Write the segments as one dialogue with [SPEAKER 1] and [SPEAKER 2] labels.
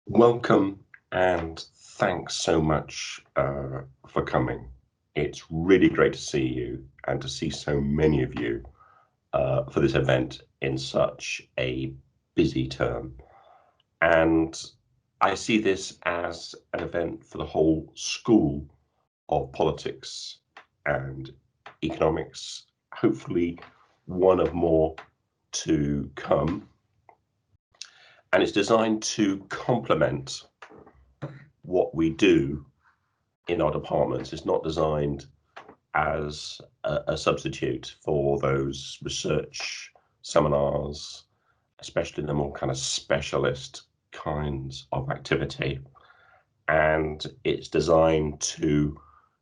[SPEAKER 1] Welcome and thanks so much for coming. It's really great to see you and to see so many of you for this event in such a busy term. And I see this as an event for the whole school of politics and economics, hopefully one of more to come. And it's designed to complement what we do in our departments. It's not designed as a substitute for those research seminars, especially the more kind of specialist kinds of activity. And it's designed to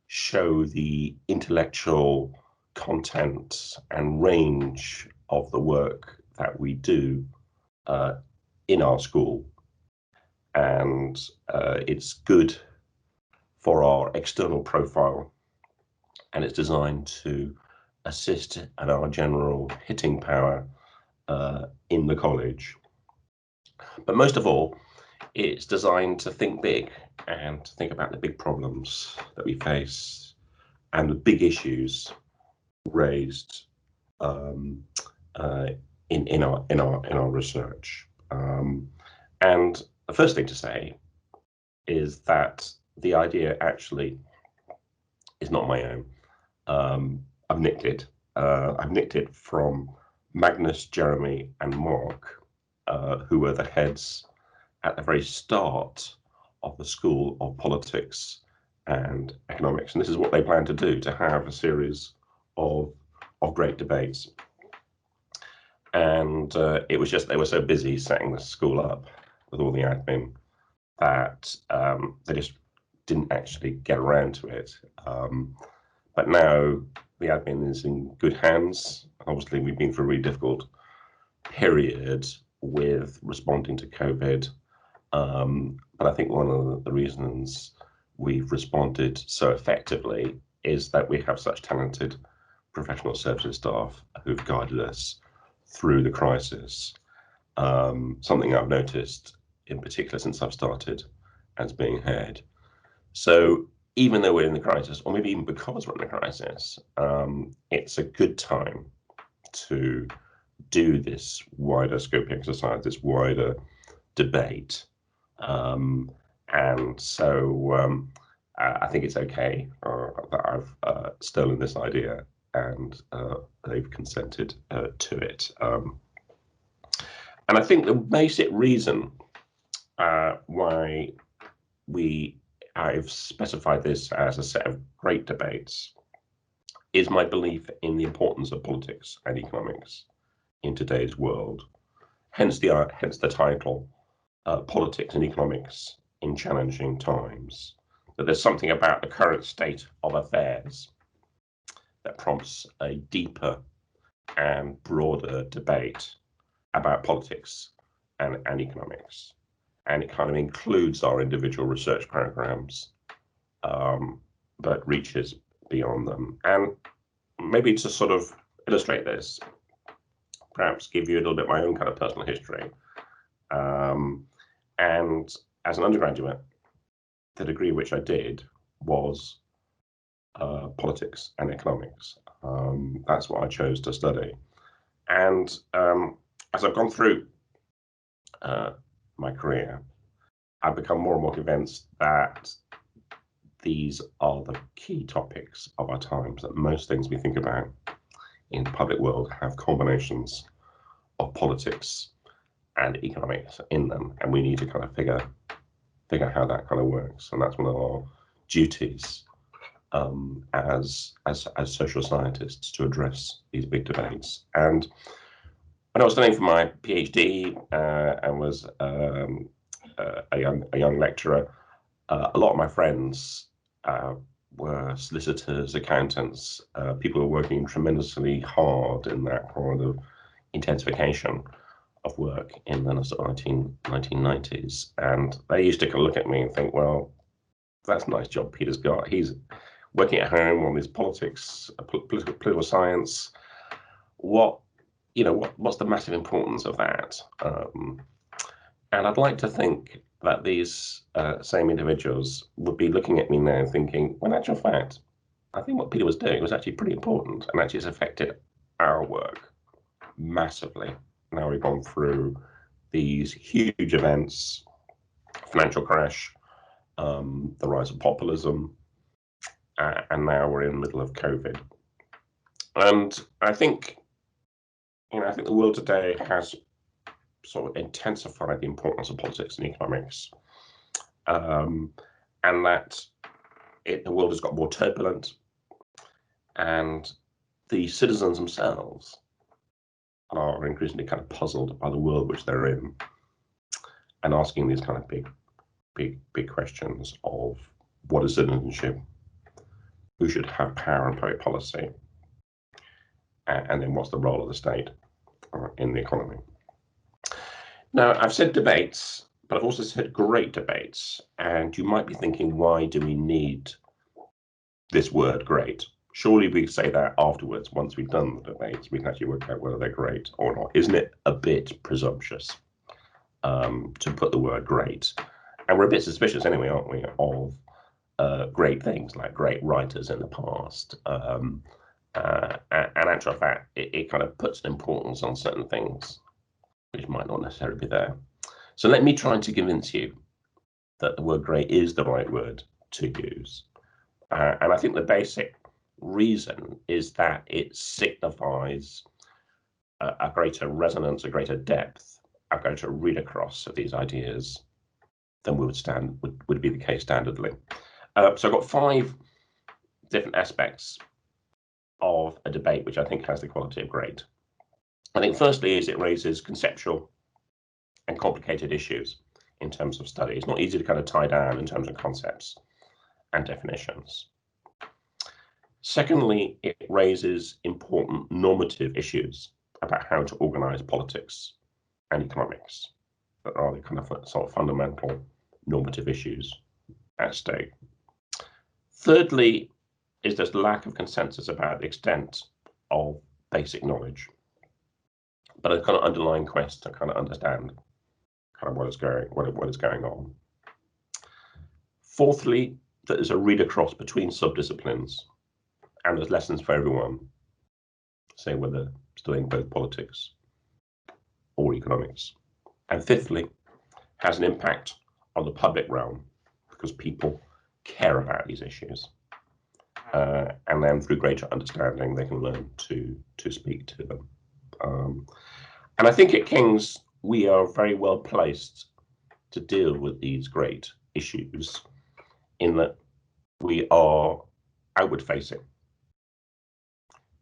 [SPEAKER 1] show the intellectual content and range of the work that we do in our school. And it's good for our external profile, and it's designed to assist in our general hitting power in the college. But most of all, it's designed to think big and to think about the big problems that we face and the big issues raised in our research. And the first thing to say is that the idea actually is not my own. I've nicked it. I've nicked it from Magnus, Jeremy, and Mark, who were the heads at the very start of the School of Politics and Economics. And this is what they plan to do, to have a series of great debates. And it was just, they were so busy setting the school up with all the admin that they just didn't actually get around to it. But now the admin is in good hands. Obviously, we've been through a really difficult period with responding to COVID. But I think one of the reasons we've responded so effectively is that we have such talented professional services staff who've guided us through the crisis. Something I've noticed in particular since I've started as being head. So even though we're in the crisis, or maybe even because we're in the crisis, it's a good time to do this wider scoping exercise, this wider debate. And so I think it's okay that I've stolen this idea and they've consented to it. And I think the basic reason why I've specified this as a set of great debates is my belief in the importance of politics and economics in today's world. Hence the title, Politics and Economics in Challenging Times. That there's something about the current state of affairs that prompts a deeper and broader debate about politics and economics. And it kind of includes our individual research programs, but reaches beyond them. And maybe to sort of illustrate this, perhaps give you a little bit my own kind of personal history. And as an undergraduate, the degree which I did was politics and economics. That's what I chose to study. And as I've gone through my career, I've become more and more convinced that these are the key topics of our times, that most things we think about in the public world have combinations of politics and economics in them, and we need to kind of figure out how that kind of works. And that's one of our duties as social scientists, to address these big debates. And when I was studying for my PhD and was a young lecturer, a lot of my friends were solicitors, accountants, people who were working tremendously hard in that kind of intensification of work in the sort of 1990s. And they used to kind of look at me and think, well, that's a nice job Peter's got. He's working at home on his politics, political science. What's the massive importance of that? And I'd like to think that these same individuals would be looking at me now thinking, well, in actual fact, I think what Peter was doing was actually pretty important, and actually it's affected our work massively. Now we've gone through these huge events, financial crash, the rise of populism, and now we're in the middle of COVID. And I think, I think the world today has sort of intensified the importance of politics and economics, and that the world has got more turbulent, and the citizens themselves are increasingly kind of puzzled by the world which they're in, and asking these kind of big questions of what is citizenship, who should have power in public policy, and then what's the role of the state in the economy. Now, I've said debates, but I've also said great debates, and you might be thinking, why do we need this word great? Surely we say that afterwards, once we've done the debates, we can actually work out whether they're great or not. Isn't it a bit presumptuous to put the word great? And we're a bit suspicious anyway, aren't we, of great things like great writers in the past. And actual fact, it kind of puts an importance on certain things which might not necessarily be there. So let me try to convince you that the word great is the right word to use. And I think the basic reason is that it signifies a greater resonance, a greater depth, a greater read across of these ideas than would be the case standardly. So I've got 5 different aspects of a debate which I think has the quality of great. I think firstly is it raises conceptual and complicated issues in terms of study. It's not easy to kind of tie down in terms of concepts and definitions. Secondly, it raises important normative issues about how to organize politics and economics that are the kind of sort of fundamental normative issues at stake. Thirdly, is there's lack of consensus about the extent of basic knowledge, but a kind of underlying quest to kind of understand kind of what is going on. Fourthly, that there's a read across between subdisciplines, and there's lessons for everyone, say whether studying both politics or economics. And fifthly, has an impact on the public realm because people care about these issues. And then through greater understanding, they can learn to speak to them. And I think at King's, we are very well placed to deal with these great issues in that we are outward facing.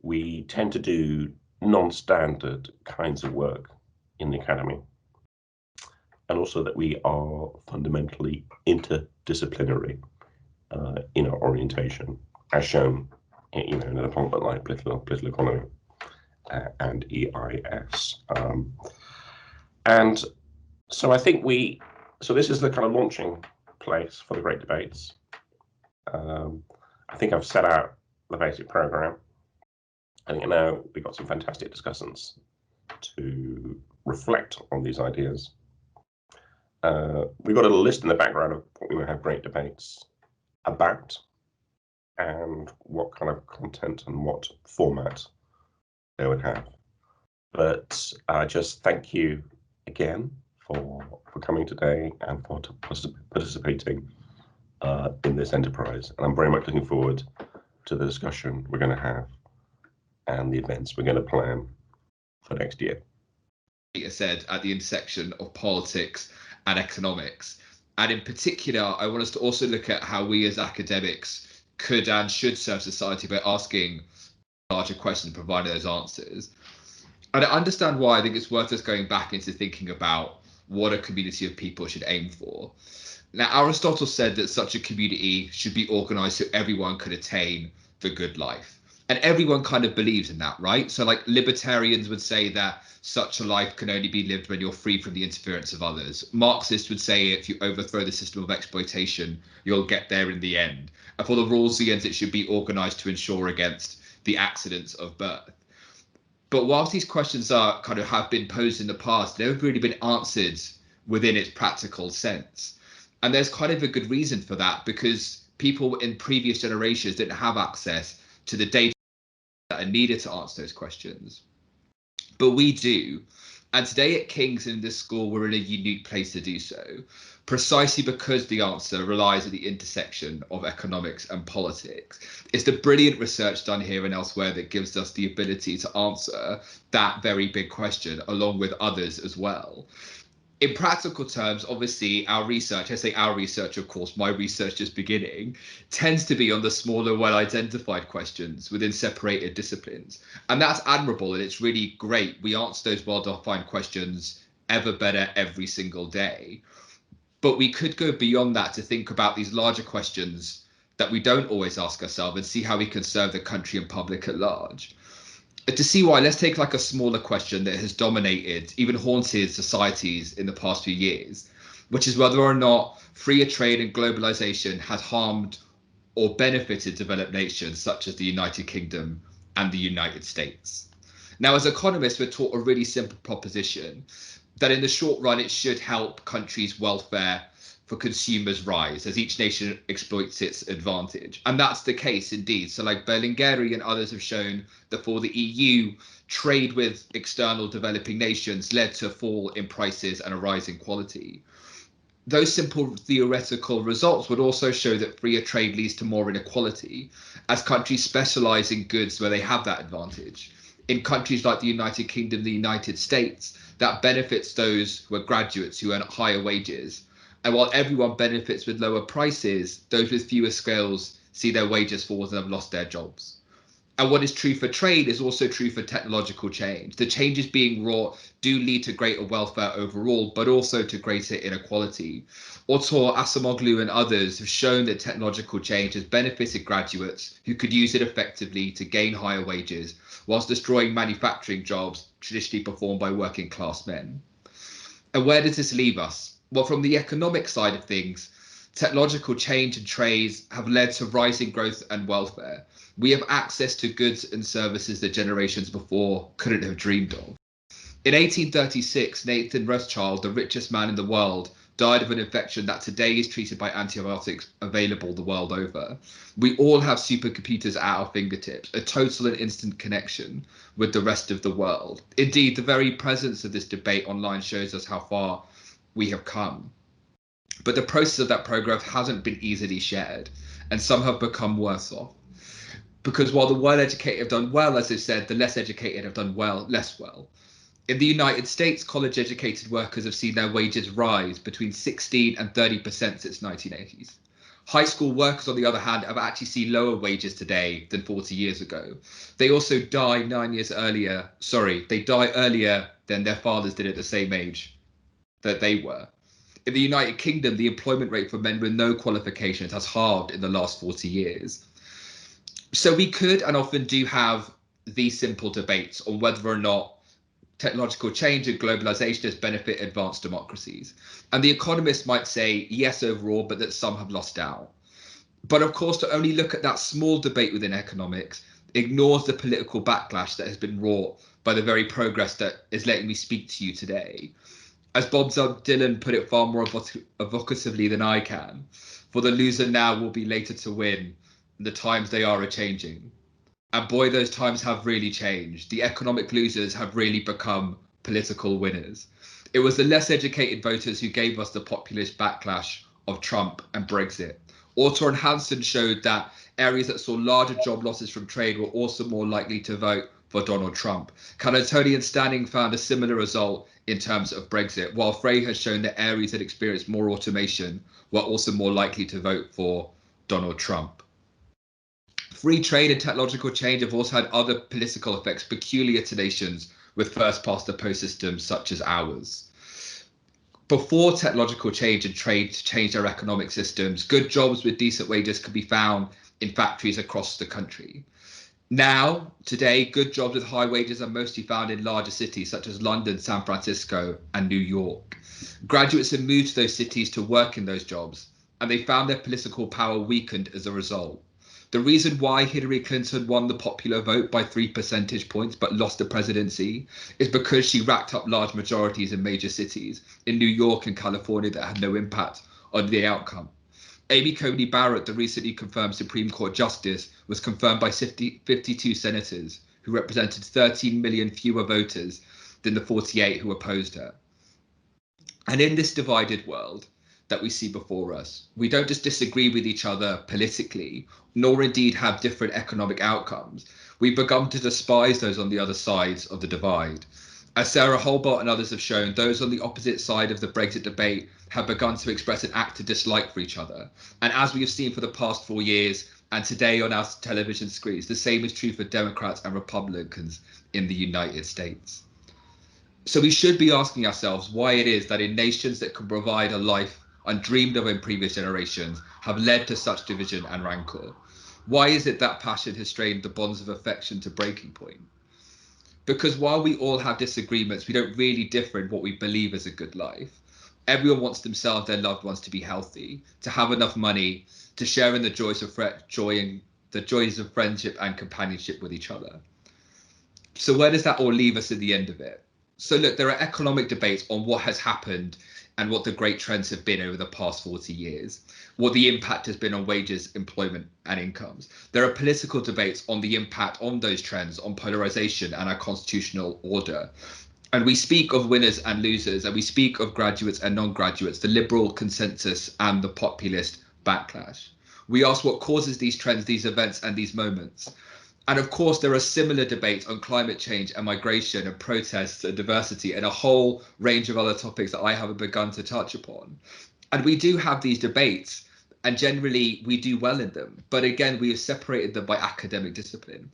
[SPEAKER 1] We tend to do non-standard kinds of work in the academy, and also that we are fundamentally interdisciplinary in our orientation, as shown in an department like political economy and EIS. And so I think so this is the kind of launching place for the great debates. I think I've set out the basic program. I think now we've got some fantastic discussants to reflect on these ideas. We've got a little list in the background of what we will have great debates about and what kind of content and what format they would have. But just thank you again for coming today and for participating in this enterprise. And I'm very much looking forward to the discussion we're going to have and the events we're going to plan for next year.
[SPEAKER 2] Peter said, at the intersection of politics and economics. And in particular, I want us to also look at how we as academics could and should serve society by asking larger questions and providing those answers. And I understand why I think it's worth us going back into thinking about what a community of people should aim for. Now, Aristotle said that such a community should be organized so everyone could attain the good life. And everyone kind of believes in that, right? So like libertarians would say that such a life can only be lived when you're free from the interference of others. Marxists would say if you overthrow the system of exploitation, you'll get there in the end. And for the Rawlsians, it should be organized to ensure against the accidents of birth. But whilst these questions are kind of have been posed in the past, they've really been answered within its practical sense. And there's kind of a good reason for that, because people in previous generations didn't have access to the data that are needed to answer those questions. But we do. And today at King's and in this school, we're in a unique place to do so, precisely because the answer relies at the intersection of economics and politics. It's the brilliant research done here and elsewhere that gives us the ability to answer that very big question, along with others as well. In practical terms, obviously, our research, I say our research, of course, my research just beginning, tends to be on the smaller, well-identified questions within separated disciplines. And that's admirable, and it's really great. We answer those well-defined questions ever better every single day. But we could go beyond that to think about these larger questions that we don't always ask ourselves and see how we can serve the country and public at large. To see why, let's take like a smaller question that has dominated, even haunted societies in the past few years, which is whether or not freer trade and globalization has harmed or benefited developed nations such as the United Kingdom and the United States. Now, as economists, we're taught a really simple proposition that in the short run, it should help countries' welfare for consumers rise as each nation exploits its advantage. And that's the case indeed. So like Berlingeri and others have shown that for the EU, trade with external developing nations led to a fall in prices and a rise in quality. Those simple theoretical results would also show that freer trade leads to more inequality as countries specialize in goods where they have that advantage. In countries like the United Kingdom, the United States, that benefits those who are graduates who earn higher wages. And while everyone benefits with lower prices, those with fewer skills see their wages fall and have lost their jobs. And what is true for trade is also true for technological change. The changes being wrought do lead to greater welfare overall, but also to greater inequality. Otor Asamoglu and others have shown that technological change has benefited graduates who could use it effectively to gain higher wages, whilst destroying manufacturing jobs traditionally performed by working class men. And where does this leave us? Well, from the economic side of things, technological change and trades have led to rising growth and welfare. We have access to goods and services that generations before couldn't have dreamed of. In 1836, Nathan Rothschild, the richest man in the world, died of an infection that today is treated by antibiotics available the world over. We all have supercomputers at our fingertips, a total and instant connection with the rest of the world. Indeed, the very presence of this debate online shows us how far we have come. But the process of that progress hasn't been easily shared, and some have become worse off. Because while the well-educated have done well, as I said, the less educated have done less well. In the United States, college-educated workers have seen their wages rise between 16 and 30% since 1980s. High school workers, on the other hand, have actually seen lower wages today than 40 years ago. They also die they die earlier than their fathers did at the same age that they were. In the United Kingdom, the employment rate for men with no qualifications has halved in the last 40 years. So we could and often do have these simple debates on whether or not technological change and globalization has benefited advanced democracies. And the economists might say yes overall, but that some have lost out. But of course, to only look at that small debate within economics ignores the political backlash that has been wrought by the very progress that is letting me speak to you today. As Bob Dylan put it far more evocatively than I can, for the loser now will be later to win, and the times they are a-changing. And boy, those times have really changed. The economic losers have really become political winners. It was the less educated voters who gave us the populist backlash of Trump and Brexit. Autor and Hansen showed that areas that saw larger job losses from trade were also more likely to vote for Donald Trump. Canatoni and Stanning found a similar result in terms of Brexit, while Frey has shown that areas that experienced more automation were also more likely to vote for Donald Trump. Free trade and technological change have also had other political effects peculiar to nations with first-past-the-post systems such as ours. Before technological change and trade changed our economic systems, good jobs with decent wages could be found in factories across the country. Now, today, good jobs with high wages are mostly found in larger cities such as London, San Francisco, and New York. Graduates have moved to those cities to work in those jobs, and they found their political power weakened as a result. The reason why Hillary Clinton won the popular vote by 3 percentage points but lost the presidency is because she racked up large majorities in major cities in New York and California that had no impact on the outcome. Amy Coney Barrett, the recently confirmed Supreme Court Justice, was confirmed by 52 senators who represented 13 million fewer voters than the 48 who opposed her. And in this divided world that we see before us, we don't just disagree with each other politically, nor indeed have different economic outcomes. We've begun to despise those on the other sides of the divide. As Sarah Holbart and others have shown, those on the opposite side of the Brexit debate have begun to express an active dislike for each other. And as we have seen for the past 4 years, and today on our television screens, the same is true for Democrats and Republicans in the United States. So we should be asking ourselves why it is that in nations that can provide a life undreamed of in previous generations have led to such division and rancor. Why is it that passion has strained the bonds of affection to breaking point? Because while we all have disagreements, we don't really differ in what we believe is a good life. Everyone wants themselves, their loved ones to be healthy, to have enough money, to share in the joys of friendship and companionship with each other. So where does that all leave us at the end of it? So look, there are economic debates on what has happened and what the great trends have been over the past 40 years, what the impact has been on wages, employment and incomes. There are political debates on the impact on those trends, on polarization and our constitutional order. And we speak of winners and losers, and we speak of graduates and non-graduates, the liberal consensus and the populist backlash. We ask what causes these trends, these events and these moments. And of course, there are similar debates on climate change and migration and protests and diversity and a whole range of other topics that I haven't begun to touch upon. And we do have these debates, and generally we do well in them. But again, we have separated them by academic discipline.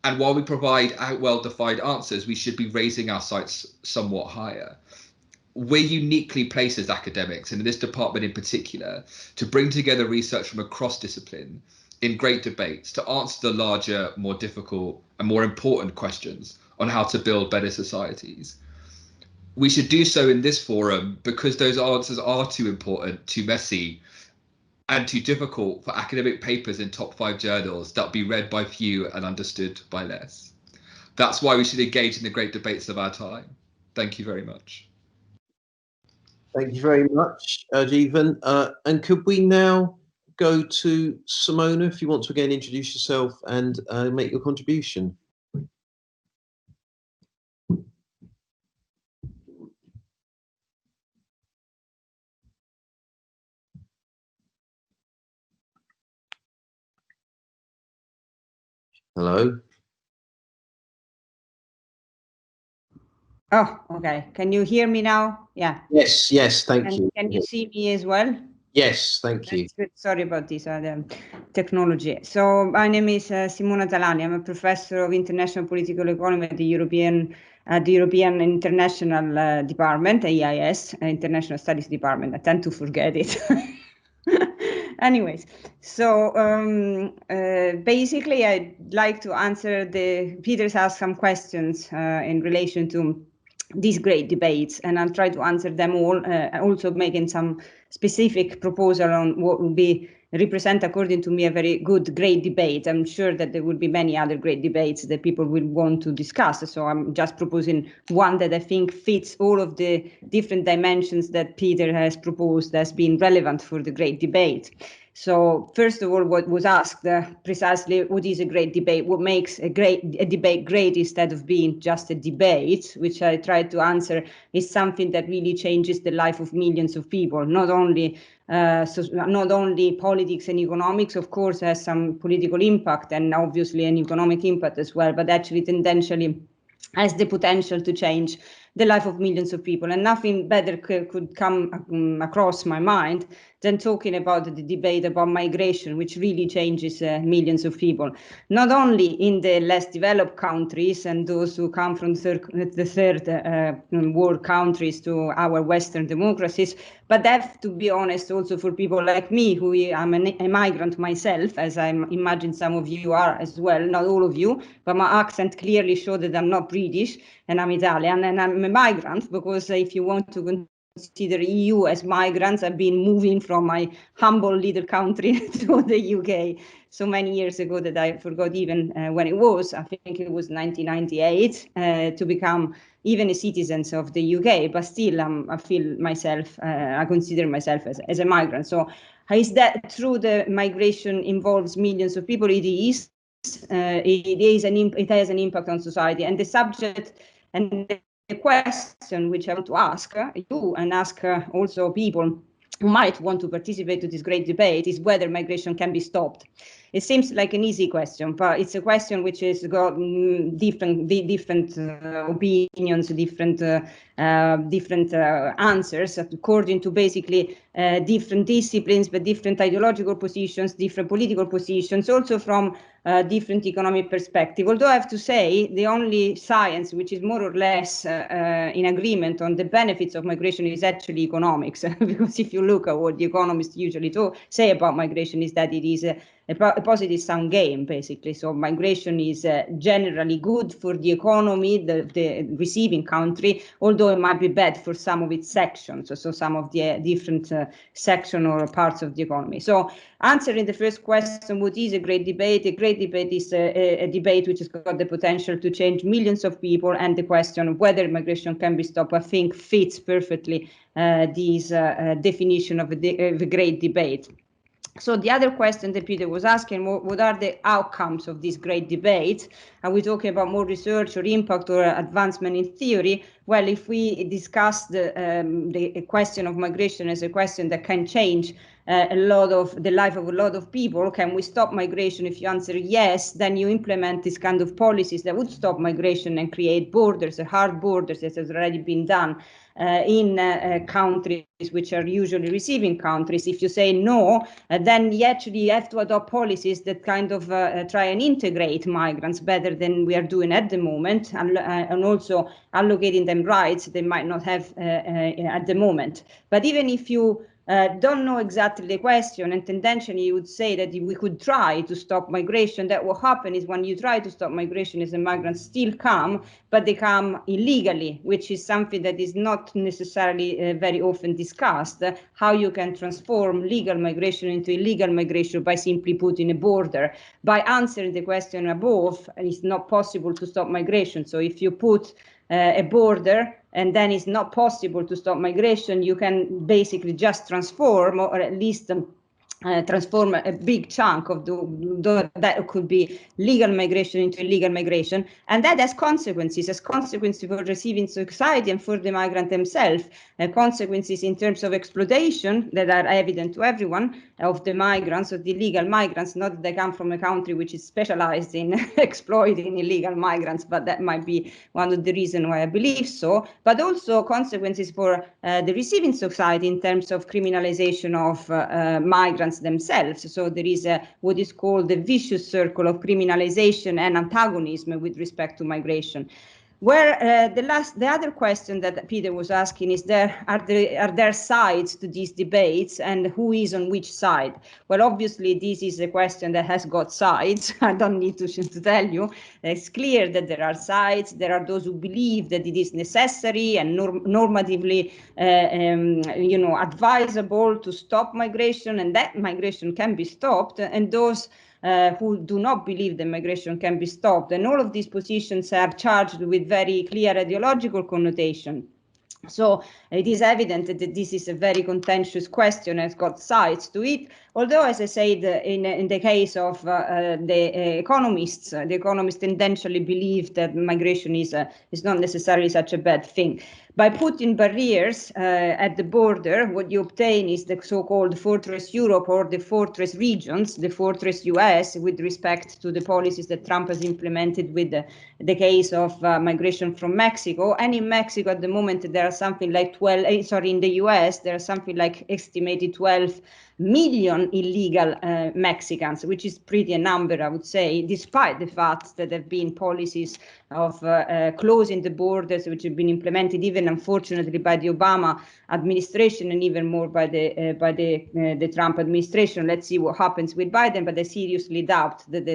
[SPEAKER 2] And while we provide well-defined answers, we should be raising our sights somewhat higher. We're uniquely placed as academics, and in this department in particular, to bring together research from across discipline in great debates to answer the larger, more difficult and more important questions on how to build better societies. We should do so in this forum because those answers are too important, too messy, and too difficult for academic papers in top 5 journals that be read by few and understood by less. That's why we should engage in the great debates of our time. Thank you very much.
[SPEAKER 3] Thank you very much, Jeevan. And could we now go to Simona, if you want to again introduce yourself and make your contribution. Hello.
[SPEAKER 4] Oh, okay. Can you hear me now? Yeah.
[SPEAKER 3] Yes, thank you.
[SPEAKER 4] Can you see me as well?
[SPEAKER 3] Yes, thank you.
[SPEAKER 4] Good. Sorry about this technology. So my name is Simona Talani. I'm a professor of international political economy at the European International Department, EIS, International Studies Department. I tend to forget it. Anyways, so basically, I'd like to answer Peter's asked some questions in relation to these great debates, and I'll try to answer them all, also making some specific proposal on what will be represent, according to me, a very good, great debate. I'm sure that there will be many other great debates that people will want to discuss. So I'm just proposing one that I think fits all of the different dimensions that Peter has proposed as being relevant for the great debate. So first of all, what was asked precisely, what is a great debate? What makes a debate great instead of being just a debate, which I tried to answer, is something that really changes the life of millions of people, not only politics and economics, of course, has some political impact and obviously an economic impact as well, but actually tendentially has the potential to change the life of millions of people. And nothing better could come across my mind than talking about the debate about migration, which really changes millions of people, not only in the less developed countries and those who come from the third world countries to our Western democracies, but have to be honest also for people like me, who I'm a migrant myself, as I imagine some of you are as well, not all of you, but my accent clearly shows that I'm not British and I'm Italian and I'm a migrant, because if you want to consider EU as migrants. I've been moving from my humble little country to the UK so many years ago that I forgot even when it was. I think it was 1998 to become even a citizen of the UK, but still I feel myself, I consider myself as a migrant. So is that true? The migration involves millions of people? It is. It has an impact on society, and the subject and the question which I want to ask you and ask also people who might want to participate to this great debate is whether migration can be stopped. It seems like an easy question, but it's a question which has got different opinions, different answers according to basically different disciplines, but different ideological positions, different political positions, also from different economic perspective. Although I have to say the only science which is more or less in agreement on the benefits of migration is actually economics, because if you look at what the economists usually say about migration is that it is a positive sum game, basically. So migration is generally good for the economy, the receiving country, although it might be bad for some of its sections, so some of the different section or parts of the economy. So answering the first question, what is a great debate? A great debate is a debate which has got the potential to change millions of people, and the question of whether migration can be stopped, I think, fits perfectly this definition of a great debate. So the other question that Peter was asking, what are the outcomes of this great debate? Are we talking about more research or impact or advancement in theory? Well, if we discuss the question of migration as a question that can change a lot of the life of a lot of people, can we stop migration? If you answer yes, then you implement this kind of policies that would stop migration and create borders, hard borders, that has already been done in countries which are usually receiving countries. If you say no, then you actually have to adopt policies that kind of try and integrate migrants better than we are doing at the moment, and also allocating them rights they might not have at the moment. But even if you don't know exactly the question, and tendentially you would say that we could try to stop migration, that what happens is when you try to stop migration is the migrants still come, but they come illegally, which is something that is not necessarily very often discussed, how you can transform legal migration into illegal migration by simply putting a border. By answering the question above, it's not possible to stop migration. So if you put a border and then it's not possible to stop migration, you can basically just transform, or at least transform a big chunk of that could be legal migration into illegal migration, and that has consequences for receiving society and for the migrant themselves, consequences in terms of exploitation that are evident to everyone of the migrants, of the illegal migrants, not that they come from a country which is specialized in exploiting illegal migrants, but that might be one of the reasons why I believe so, but also consequences for the receiving society in terms of criminalization of migrants themselves. So there is what is called the vicious circle of criminalization and antagonism with respect to migration. Where the other question that Peter was asking is, are there sides to these debates, and who is on which side? Well, obviously this is a question that has got sides. I don't need to tell you. It's clear that there are sides. There are those who believe that it is necessary and normatively advisable to stop migration, and that migration can be stopped, and those who do not believe that migration can be stopped. And all of these positions are charged with very clear ideological connotation. So it is evident that this is a very contentious question, has got sides to it. Although, as I said, in the case of the economists tendentially believe that migration is not necessarily such a bad thing. By putting barriers at the border, what you obtain is the so-called Fortress Europe, or the Fortress regions, the Fortress US, with respect to the policies that Trump has implemented with the case of migration from Mexico. And in Mexico at the moment, there are something like in the US, there are something like estimated 12 million illegal Mexicans, which is pretty a number, I would say, despite the fact that there have been policies closing the borders, which have been implemented even unfortunately by the Obama administration and even more by the Trump administration. Let's see what happens with Biden, but I seriously doubt that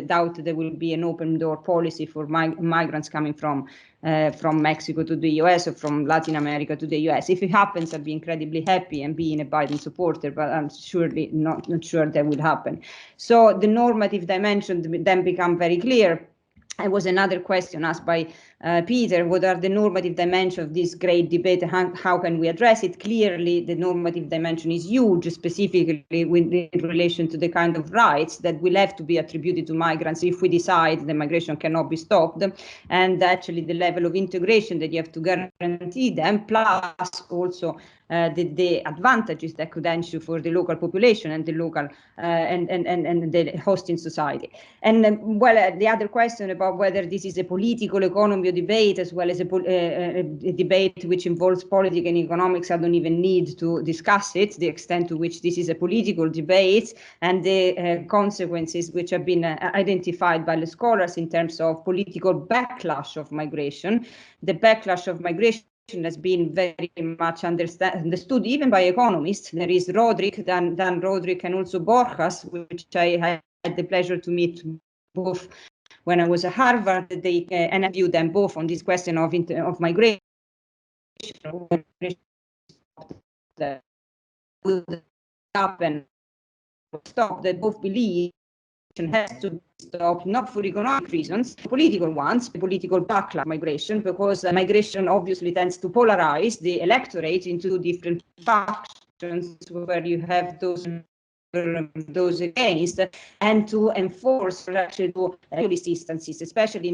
[SPEAKER 4] there will be an open door policy for migrants coming from Mexico to the US or from Latin America to the US. If it happens, I'd be incredibly happy and being a Biden supporter, but I'm surely not sure that will happen. So the normative dimension then become very clear. There was another question asked by Peter, what are the normative dimensions of this great debate? How can we address it? Clearly, the normative dimension is huge, specifically in relation to the kind of rights that will have to be attributed to migrants if we decide the migration cannot be stopped, and actually the level of integration that you have to guarantee them, plus also the advantages that could ensure for the local population and the local and the hosting society. And the other question about whether this is a political economy debate as well as a debate which involves politics and economics, I don't even need to discuss it, the extent to which this is a political debate and the consequences which have been identified by the scholars in terms of political backlash of migration. The backlash of migration has been very much understood even by economists. There is Rodrik, Dan Rodrik, and also Borjas, which I had the pleasure to meet both when I was at Harvard. They and I viewed them both on this question of migration. That would happen, stop, that both believe has to stop, not for economic reasons, political ones, political backlash migration, because migration obviously tends to polarize the electorate into different factions where you have those against, and to enforce actually to populist instances, especially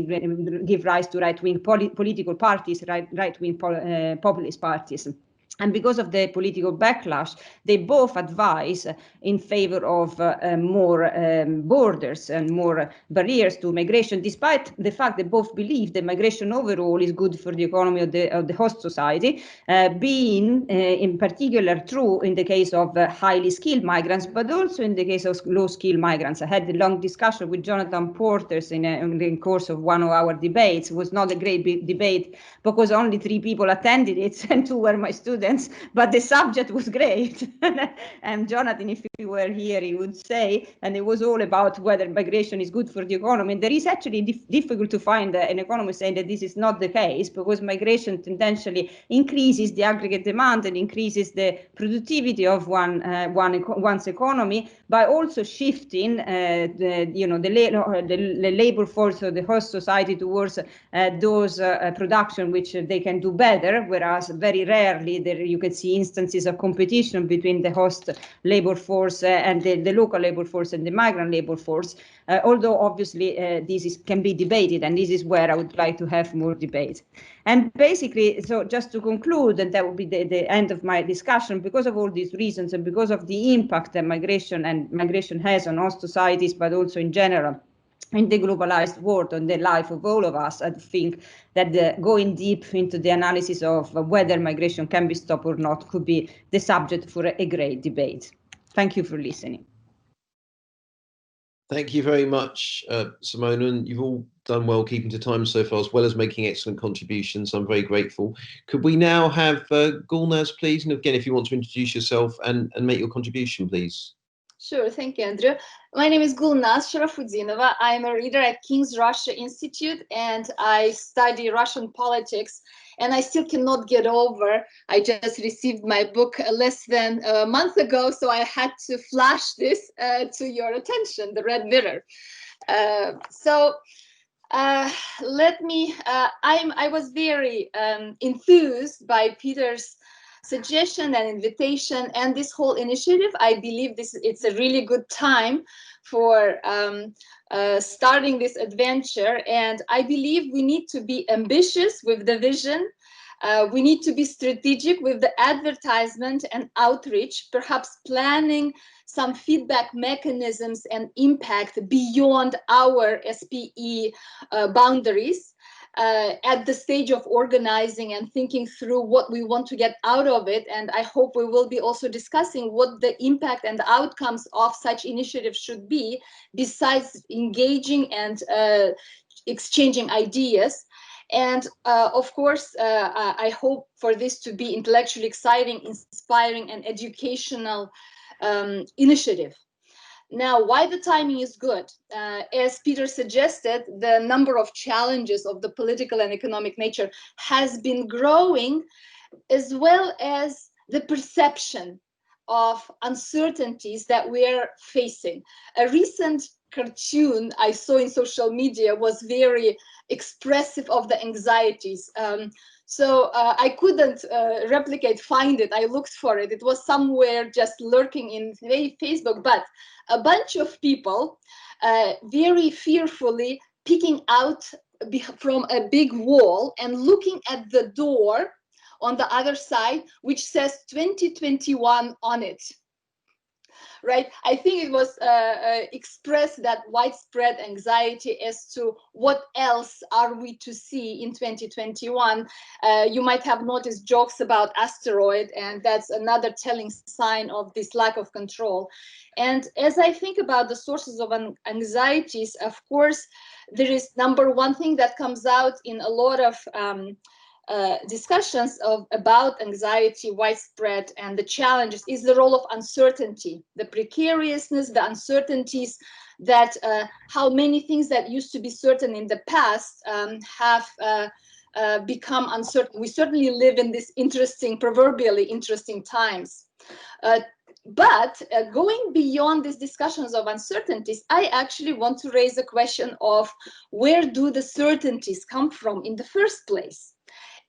[SPEAKER 4] give rise to right-wing political parties, right-wing populist parties. And because of the political backlash, they both advise in favor of more borders and more barriers to migration, despite the fact that both believe that migration overall is good for the economy of the host society, being in particular true in the case of highly skilled migrants, but also in the case of low-skilled migrants. I had a long discussion with Jonathan Porters in the course of one of our debates. It was not a great debate because only 3 people attended it and 2 were my students. But the subject was great. And Jonathan, if he were here, he would say, and it was all about whether migration is good for the economy. And there is actually difficult to find an economist saying that this is not the case, because migration tendentially increases the aggregate demand and increases the productivity of one's economy by also shifting the labor force of the host society towards those production which they can do better, whereas very rarely you can see instances of competition between the host labor force and the local labor force and the migrant labor force, although obviously this can be debated, and this is where I would like to have more debate. And basically, so just to conclude, and that will be the end of my discussion, because of all these reasons and because of the impact that migration has on host societies, but also in general, in the globalized world, on the life of all of us, I think that going deep into the analysis of whether migration can be stopped or not could be the subject for a great debate. Thank you for listening.
[SPEAKER 3] Thank you very much, Simona, and you've all done well keeping to time so far, as well as making excellent contributions. I'm very grateful. Could we now have Gulnaz, please? And again, if you want to introduce yourself and make your contribution, please.
[SPEAKER 5] Sure, thank you, Andrew. My name is Gulnaz Sharafuddinova. I'm a reader at King's Russia Institute, and I study Russian politics. And I still cannot get over, I just received my book less than a month ago, so I had to flash this to your attention, The Red Mirror. I was very enthused by Peter's suggestion and invitation and this whole initiative. I believe it's a really good time for starting this adventure, and I believe we need to be ambitious with the vision. We need to be strategic with the advertisement and outreach, perhaps planning some feedback mechanisms and impact beyond our SPE boundaries. At the stage of organizing and thinking through what we want to get out of it. And I hope we will be also discussing what the impact and the outcomes of such initiatives should be, besides engaging and exchanging ideas. And of course, I hope for this to be intellectually exciting, inspiring, and educational initiative. Now, why the timing is good? As Peter suggested, the number of challenges of the political and economic nature has been growing, as well as the perception of uncertainties that we are facing. A recent cartoon I saw in social media was very expressive of the anxieties. So I couldn't find it. I looked for it. It was somewhere just lurking in Facebook, but a bunch of people very fearfully peeking out from a big wall and looking at the door on the other side, which says 2021 on it. Right? I think it was expressed that widespread anxiety as to what else are we to see in 2021. You might have noticed jokes about asteroid, and that's another telling sign of this lack of control. And as I think about the sources of anxieties, of course, there is number one thing that comes out in a lot of discussions about anxiety widespread and the challenges is the role of uncertainty, the precariousness, the uncertainties that how many things that used to be certain in the past have become uncertain. We certainly live in this interesting, proverbially interesting times. But going beyond these discussions of uncertainties, I actually want to raise a question of where do the certainties come from in the first place?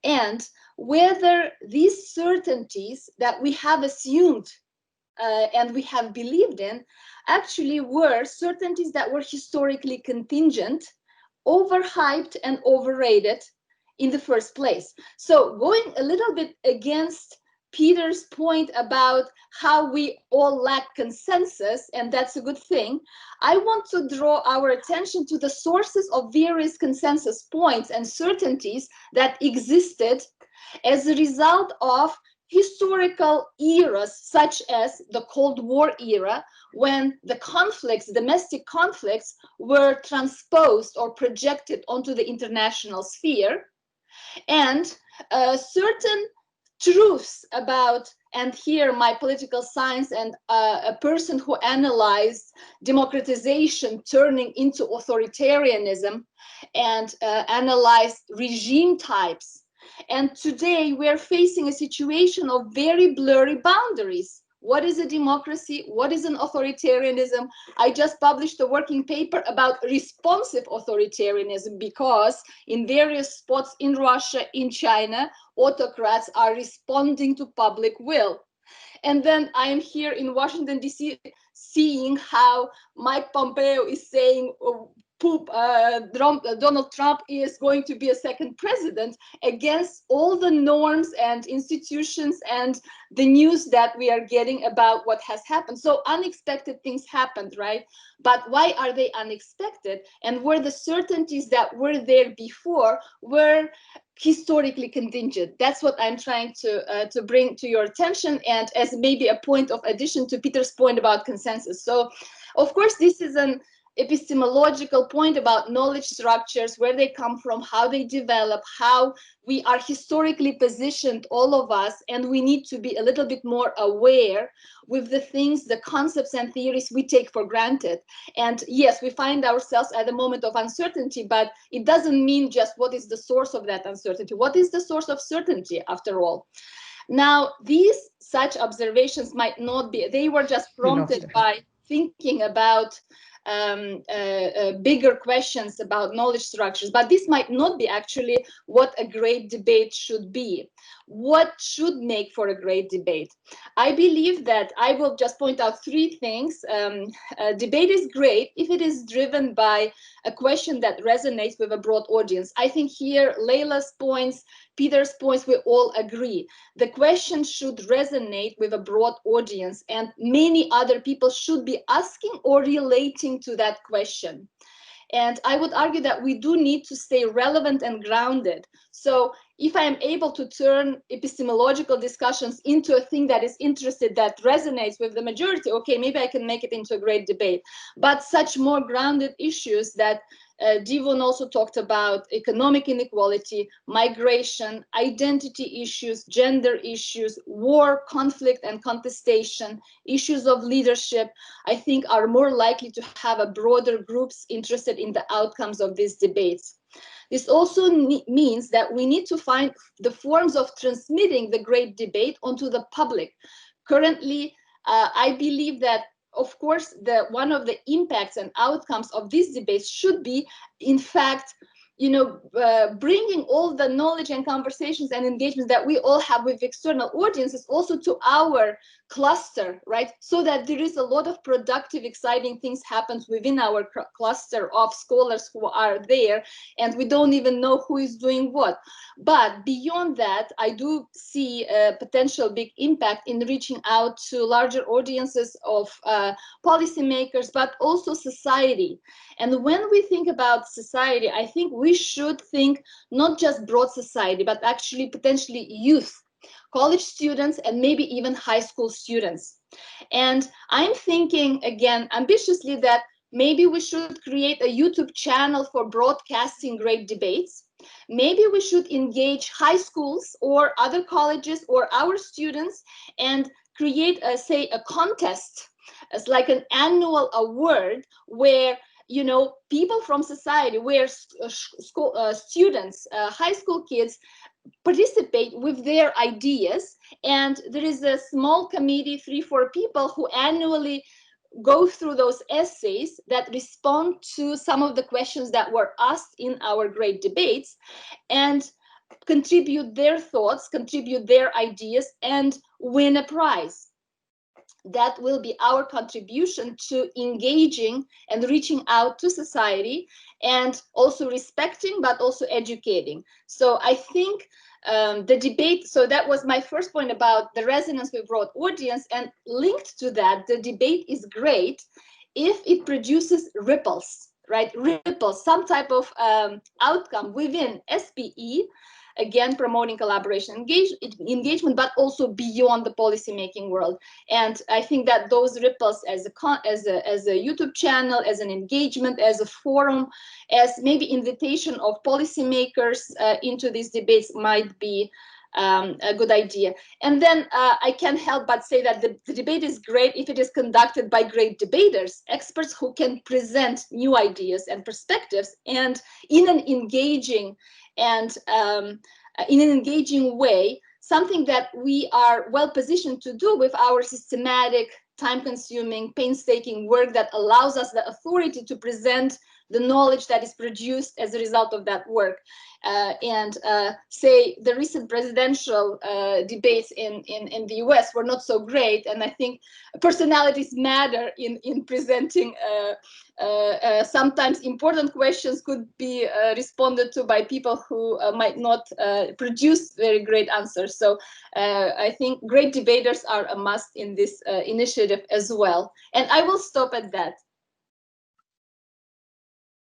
[SPEAKER 5] And whether these certainties that we have assumed and we have believed in actually were certainties that were historically contingent, overhyped and overrated in the first place. So going a little bit against Peter's point about how we all lack consensus, and that's a good thing, I want to draw our attention to the sources of various consensus points and certainties that existed as a result of historical eras, such as the Cold War era, when the conflicts, domestic conflicts, were transposed or projected onto the international sphere, and certain truths about, and here my political science and a person who analyzed democratization turning into authoritarianism and analyzed regime types. And today we're facing a situation of very blurry boundaries. What is a democracy? What is an authoritarianism? I just published a working paper about responsive authoritarianism because in various spots in Russia, in China, autocrats are responding to public will. And then I am here in Washington, D.C., seeing how Mike Pompeo is saying Donald Trump is going to be a second president against all the norms and institutions and the news that we are getting about what has happened. So unexpected things happened, right? But why are they unexpected? And were the certainties that were there before were historically contingent? That's what I'm trying to bring to your attention, and as maybe a point of addition to Peter's point about consensus. So, of course, this is an epistemological point about knowledge structures, where they come from, how they develop, how we are historically positioned, all of us, and we need to be a little bit more aware with the things, the concepts and theories we take for granted. And yes, we find ourselves at a moment of uncertainty, but it doesn't mean just what is the source of that uncertainty. What is the source of certainty, after all? Now, these such observations might not be, they were just prompted by thinking about bigger questions about knowledge structures, but this might not be actually what a great debate should be. What should make for a great debate? I believe that I will just point out three things. Debate is great if it is driven by a question that resonates with a broad audience. I think here Leila's points, Peter's points, we all agree. The question should resonate with a broad audience, and many other people should be asking or relating to that question. And I would argue that we do need to stay relevant and grounded. So if I am able to turn epistemological discussions into a thing that is interested, that resonates with the majority, okay, maybe I can make it into a great debate. But such more grounded issues that Divon also talked about economic inequality, migration, identity issues, gender issues, war, conflict and contestation, issues of leadership, I think are more likely to have a broader groups interested in the outcomes of these debates. This also means that we need to find the forms of transmitting the great debate onto the public. Currently, I believe that, of course, one of the impacts and outcomes of these debates should be, in fact, bringing all the knowledge and conversations and engagements that we all have with external audiences also to our cluster, right? So that there is a lot of productive, exciting things happens within our cluster of scholars who are there, and we don't even know who is doing what. But beyond that, I do see a potential big impact in reaching out to larger audiences of policymakers, but also society. And when we think about society, I think we should think not just broad society, but actually potentially youth, college students, and maybe even high school students. And I'm thinking, again, ambitiously, that maybe we should create a YouTube channel for broadcasting great debates. Maybe we should engage high schools or other colleges or our students and create, say, a contest as like an annual award where people from society, where students, high school kids participate with their ideas, and there is a small committee, 3-4 people, who annually go through those essays that respond to some of the questions that were asked in our great debates, and contribute their thoughts, contribute their ideas, and win a prize. That will be our contribution to engaging and reaching out to society, and also respecting, but also educating. So I think the debate, so that was my first point about the resonance with broad audience, and linked to that, the debate is great if it produces ripples, right? Ripples, some type of outcome within SPE, again, promoting collaboration, engagement, but also beyond the policymaking world. And I think that those ripples as a YouTube channel, as an engagement, as a forum, as maybe invitation of policymakers into these debates might be a good idea. And then I can't help but say that the debate is great if it is conducted by great debaters, experts who can present new ideas and perspectives, and in an engaging way, something that we are well positioned to do with our systematic, time-consuming, painstaking work that allows us the authority to present the knowledge that is produced as a result of that work. Say the recent presidential debates in the US were not so great, and I think personalities matter in presenting. Sometimes important questions could be responded to by people who might not produce very great answers. So I think great debaters are a must in this initiative as well. And I will stop at that.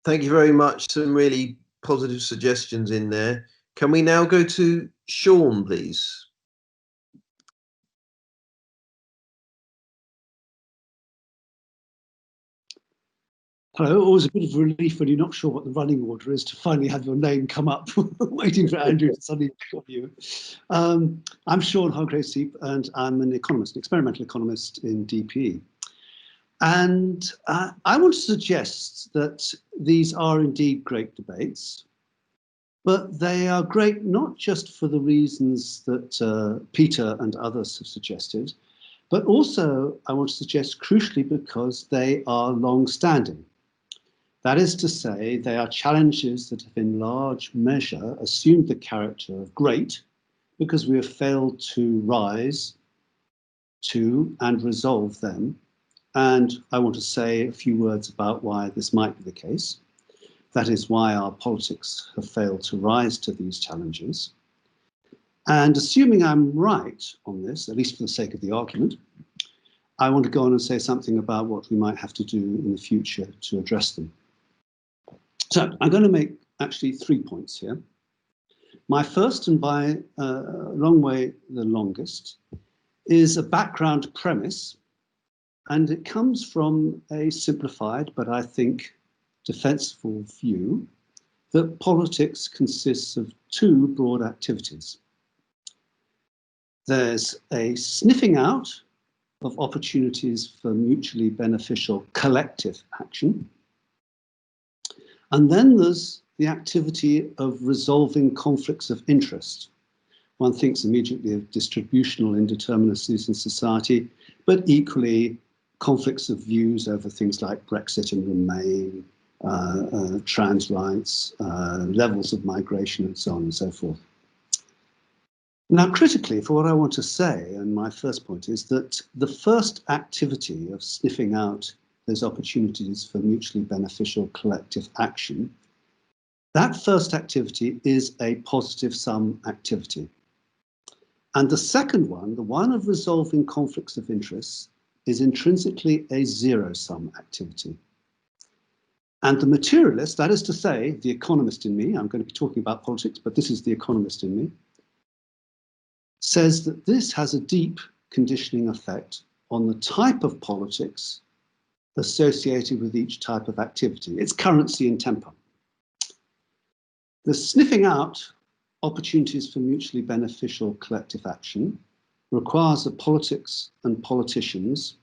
[SPEAKER 3] Thank you very much. Some really positive suggestions in there. Can we now go to Sean, please?
[SPEAKER 6] Hello. Always a bit of relief when you're not sure what the running order is to finally have your name come up, waiting for Andrew to suddenly pick up you. I'm Sean Hargraves-Heap, and I'm an economist, an experimental economist in DPE. And I want to suggest that these are indeed great debates, but they are great not just for the reasons that Peter and others have suggested, but also I want to suggest crucially because they are long-standing. That is to say, they are challenges that have in large measure assumed the character of great because we have failed to rise to and resolve them. And I want to say a few words about why this might be the case. That is why our politics have failed to rise to these challenges. And assuming I'm right on this, at least for the sake of the argument, I want to go on and say something about what we might have to do in the future to address them. So I'm going to make actually 3 points here. My first, and by a long way the longest, is a background premise, and it comes from a simplified, but I think defensible view that politics consists of two broad activities. There's a sniffing out of opportunities for mutually beneficial collective action. And then there's the activity of resolving conflicts of interest. One thinks immediately of distributional indeterminacies in society, but equally conflicts of views over things like Brexit and Remain, trans rights, levels of migration, and so on and so forth. Now, critically, for what I want to say, and my first point is that the first activity of sniffing out those opportunities for mutually beneficial collective action, that first activity is a positive sum activity. And the second one, the one of resolving conflicts of interest, is intrinsically a zero-sum activity. And the materialist, that is to say, the economist in me, I'm going to be talking about politics, but this is the economist in me, says that this has a deep conditioning effect on the type of politics associated with each type of activity, its currency and temper. The sniffing out opportunities for mutually beneficial collective action requires a politics and politicians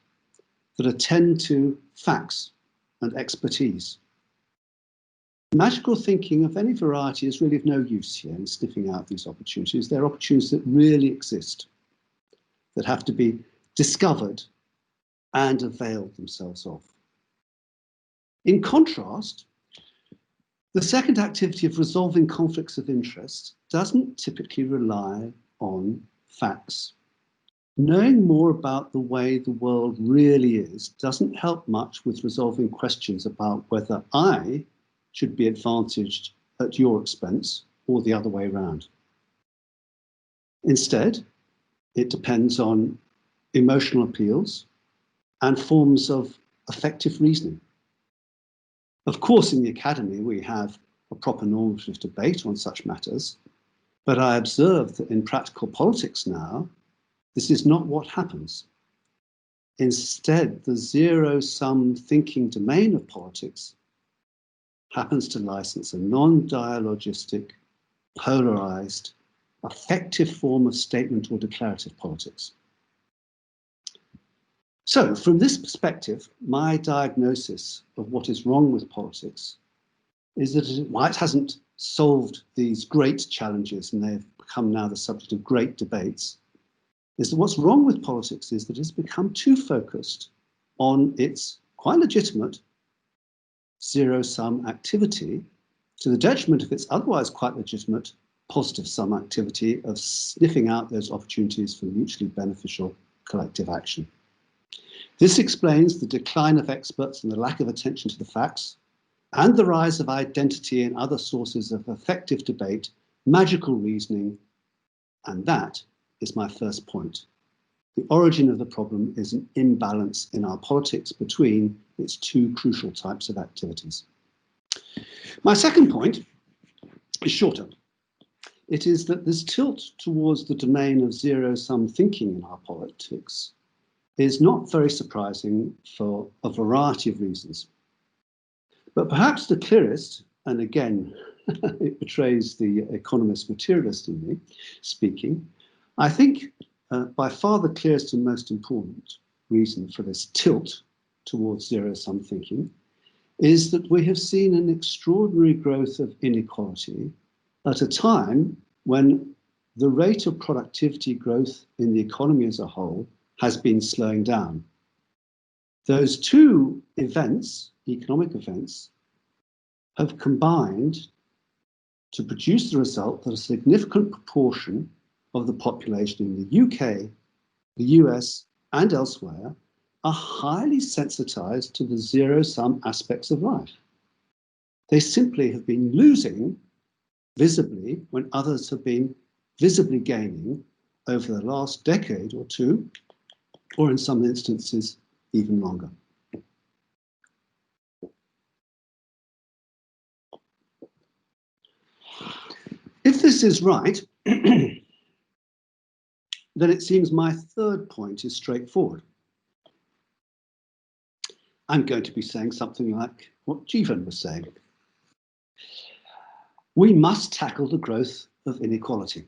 [SPEAKER 6] that attend to facts and expertise. Magical thinking of any variety is really of no use here in sniffing out these opportunities. They're opportunities that really exist, that have to be discovered and availed themselves of. In contrast, the second activity of resolving conflicts of interest doesn't typically rely on facts. Knowing more about the way the world really is doesn't help much with resolving questions about whether I should be advantaged at your expense or the other way around. Instead, it depends on emotional appeals and forms of effective reasoning. Of course, in the academy, we have a proper normative debate on such matters, but I observe that in practical politics now, this is not what happens. Instead, the zero-sum thinking domain of politics happens to license a non-dialogistic, polarized, effective form of statement or declarative politics. So, from this perspective, my diagnosis of what is wrong with politics is that while it hasn't solved these great challenges, and they've become now the subject of great debates, is that what's wrong with politics is that it's become too focused on its quite legitimate zero-sum activity to the detriment of its otherwise quite legitimate positive-sum activity of sniffing out those opportunities for mutually beneficial collective action. This explains the decline of experts and the lack of attention to the facts, and the rise of identity and other sources of effective debate, magical reasoning, and that is my first point. The origin of the problem is an imbalance in our politics between its two crucial types of activities. My second point is shorter. It is that this tilt towards the domain of zero-sum thinking in our politics is not very surprising for a variety of reasons. But perhaps the clearest, and again, it betrays the economist materialist in me speaking, I think by far the clearest and most important reason for this tilt towards zero-sum thinking is that we have seen an extraordinary growth of inequality at a time when the rate of productivity growth in the economy as a whole has been slowing down. Those two events, economic events, have combined to produce the result that a significant proportion of the population in the UK, the US, and elsewhere are highly sensitized to the zero-sum aspects of life. They simply have been losing visibly when others have been visibly gaining over the last decade or two, or in some instances, even longer. If this is right, then it seems my third point is straightforward. I'm going to be saying something like, what Jeevan was saying. We must tackle the growth of inequality.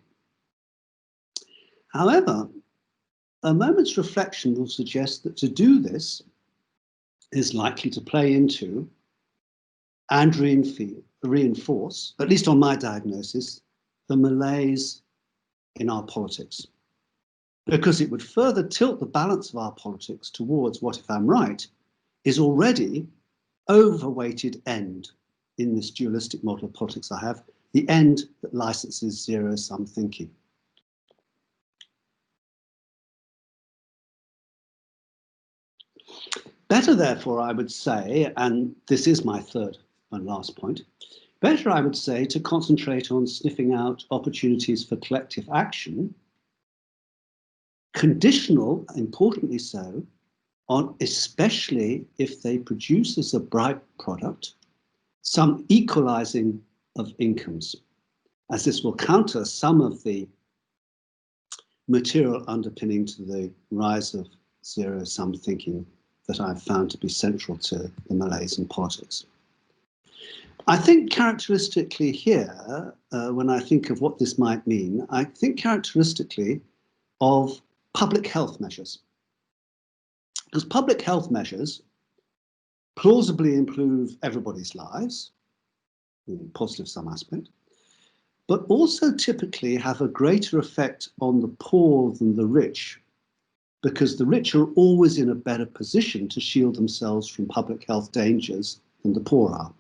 [SPEAKER 6] However, a moment's reflection will suggest that to do this is likely to play into and reinforce, at least on my diagnosis, the malaise in our politics. Because it would further tilt the balance of our politics towards what, if I'm right, is already overweighted end in this dualistic model of politics I have, the end that licenses zero-sum thinking. Better, therefore, I would say, and this is my third and last point, better, I would say, to concentrate on sniffing out opportunities for collective action, conditional, importantly so, on especially if they produce as a byproduct some equalizing of incomes, as this will counter some of the material underpinning to the rise of zero-sum thinking that I've found to be central to the malaise in politics. I think characteristically here, when I think of what this might mean, I think characteristically of public health measures. Because public health measures plausibly improve everybody's lives, in positive some aspect, but also typically have a greater effect on the poor than the rich, because the rich are always in a better position to shield themselves from public health dangers than the poor are.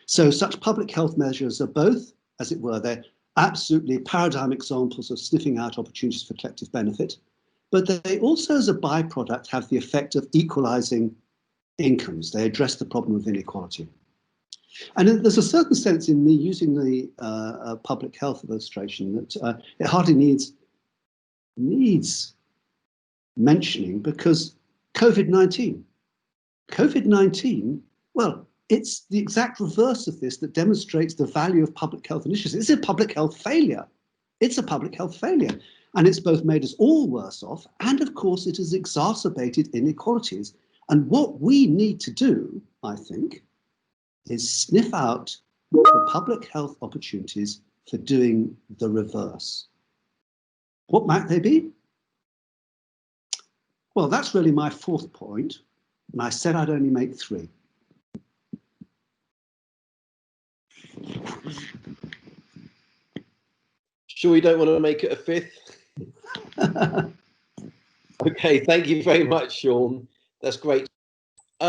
[SPEAKER 6] So such public health measures are both, as it were, they're absolutely paradigm examples of sniffing out opportunities for collective benefit, but they also, as a byproduct, have the effect of equalizing incomes. They address the problem of inequality. And there's a certain sense in me using the public health illustration that it hardly needs mentioning, because COVID-19, well, it's the exact reverse of this that demonstrates the value of public health initiatives. It's a public health failure. It's a public health failure. And it's both made us all worse off, and of course it has exacerbated inequalities. And what we need to do, I think, is sniff out the public health opportunities for doing the reverse. What might they be? Well, that's really my fourth point, and I said I'd only make three.
[SPEAKER 3] Sure you don't want to make it a fifth? Okay, thank you very much, Sean. That's great.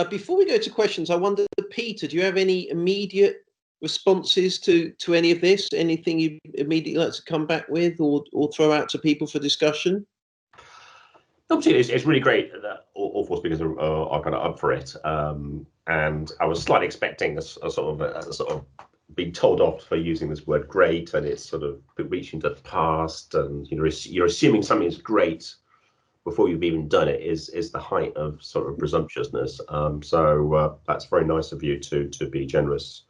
[SPEAKER 3] Before we go to questions, I wonder, Peter, do you have any immediate responses to any of this? Anything you immediately like to come back with or throw out to people for discussion?
[SPEAKER 1] Obviously, it's really great that all four speakers are kind of up for it, and I was slightly expecting a sort of being told off for using this word "great," and it's sort of reaching to the past, and you're assuming something is great before you've even done it is the height of sort of presumptuousness. So that's very nice of you to be generous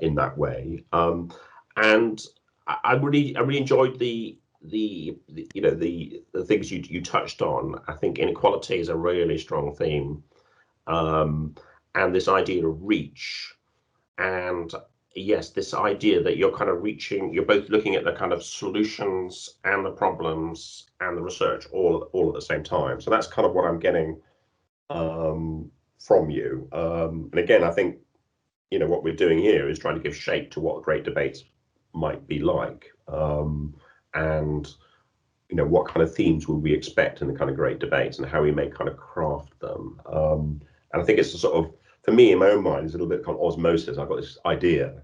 [SPEAKER 1] in that way, and I really enjoyed the things you touched on. I think inequality is a really strong theme, and this idea of reach, and yes, this idea that you're kind of reaching, you're both looking at the kind of solutions and the problems and the research all at the same time. So that's kind of what I'm getting from you. And again, I think what we're doing here is trying to give shape to what great debates might be like. And what kind of themes would we expect in the kind of great debates, and how we may kind of craft them. And I think it's a sort of, for me in my own mind, it's a little bit kind of osmosis. I've got this idea,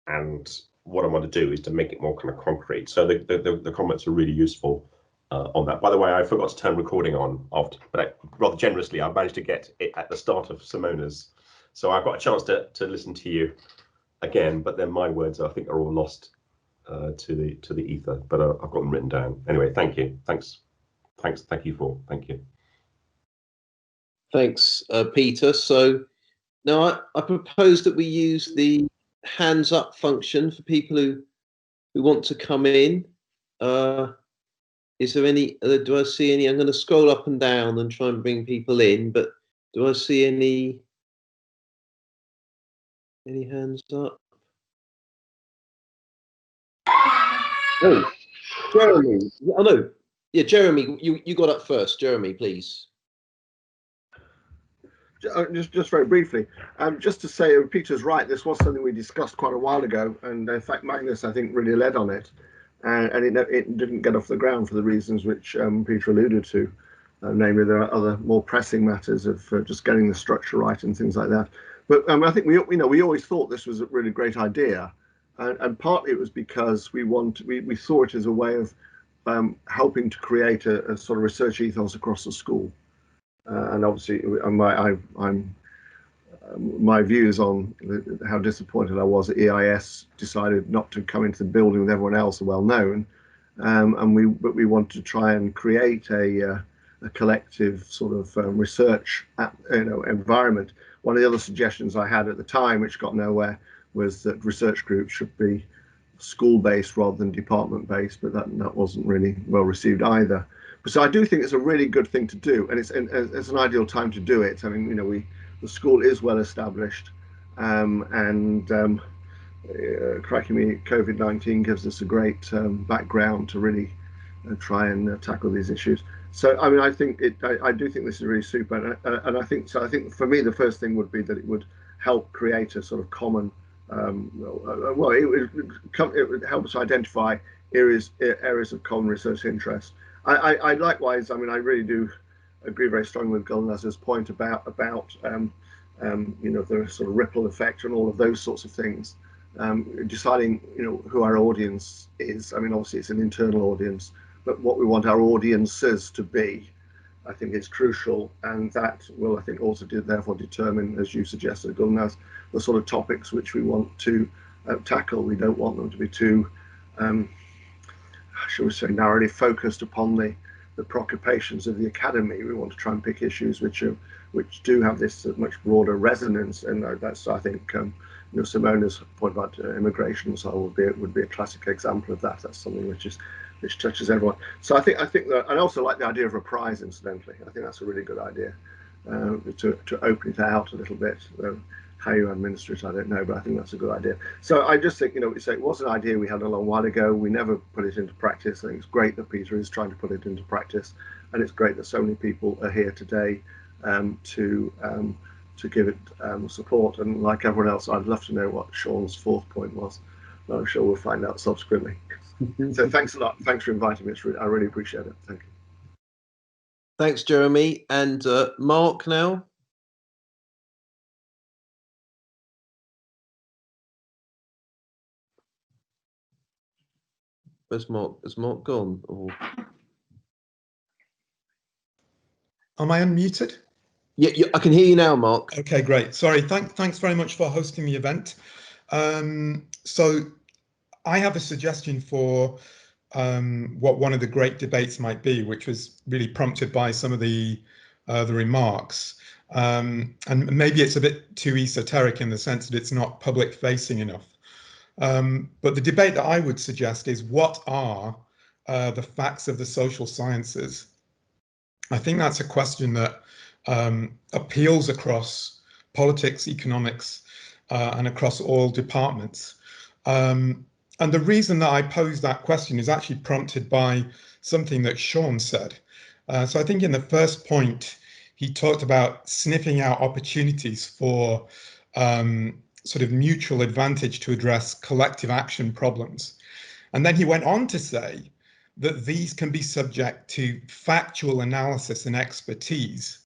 [SPEAKER 1] and what I want to do is to make it more kind of concrete. So the comments are really useful on that. By the way, I forgot to turn recording on after, but rather generously, I managed to get it at the start of Simona's. So I've got a chance to listen to you again, but then my words, I think, are all lost to the ether, but I've got them written down. Anyway, thank you. Thank you.
[SPEAKER 3] Thanks, Peter. So now I propose that we use the hands up function for people who want to come in. Is there any, do I see any? I'm going to scroll up and down and try and bring people in, but do I see any Any hands up? Oh, Jeremy. Oh no. Yeah, Jeremy, you got up first. Jeremy, please.
[SPEAKER 7] Just very briefly, just to say, Peter's right. This was something we discussed quite a while ago, and in fact, Magnus, I think, really led on it, and it didn't get off the ground for the reasons which Peter alluded to, namely there are other more pressing matters of just getting the structure right and things like that. But I think we always thought this was a really great idea, and partly it was because we saw it as a way of helping to create a sort of research ethos across the school. And obviously, my views on how disappointed I was that EIS decided not to come into the building with everyone else are well known, but we want to try and create a collective sort of research environment. One of the other suggestions I had at the time, which got nowhere, was that research groups should be school-based rather than department-based, but that wasn't really well received either. So I do think it's a really good thing to do, and it's an ideal time to do it. I mean, the school is well established, and crikey me, COVID-19 gives us a great background to really try and tackle these issues. So I mean, I do think this is really super, and I think for me the first thing would be that it would help create a sort of common. Well, it would help us identify areas of common research interest. I likewise, I mean, I really do agree very strongly with Gulnaz's point about the sort of ripple effect and all of those sorts of things. Deciding who our audience is. I mean, obviously it's an internal audience, but what we want our audiences to be, I think, is crucial, and that will, I think, also therefore determine, as you suggested, Gulnaz, the sort of topics which we want to tackle. We don't want them to be too shall we say, narrowly focused upon the preoccupations of the academy. We want to try and pick issues which do have this much broader resonance, and that's, I think, Simona's point about immigration so would be a classic example of that. That's something which touches everyone. So I think that I also like the idea of a prize. Incidentally, I think that's a really good idea to open it out a little bit. How you administer it, I don't know, but I think that's a good idea. So I just think, it was an idea we had a long while ago. We never put it into practice. I think it's great that Peter is trying to put it into practice, and it's great that so many people are here today to give it support. And like everyone else, I'd love to know what Sean's fourth point was. I'm sure we'll find out subsequently. So thanks a lot. Thanks for inviting me. I really appreciate it. Thank you.
[SPEAKER 3] Thanks, Jeremy. And Mark now. Where's Mark? Is Mark gone? Or...
[SPEAKER 8] Am I unmuted?
[SPEAKER 3] Yeah, I can hear you now, Mark.
[SPEAKER 8] Okay, great. Sorry, thanks very much for hosting the event. So I have a suggestion for what one of the great debates might be, which was really prompted by some of the remarks. And maybe it's a bit too esoteric in the sense that it's not public facing enough. But the debate that I would suggest is, what are the facts of the social sciences? I think that's a question that appeals across politics, economics, and across all departments. And the reason that I pose that question is actually prompted by something that Sean said. So I think in the first point, he talked about sniffing out opportunities for sort of mutual advantage to address collective action problems. And then he went on to say that these can be subject to factual analysis and expertise.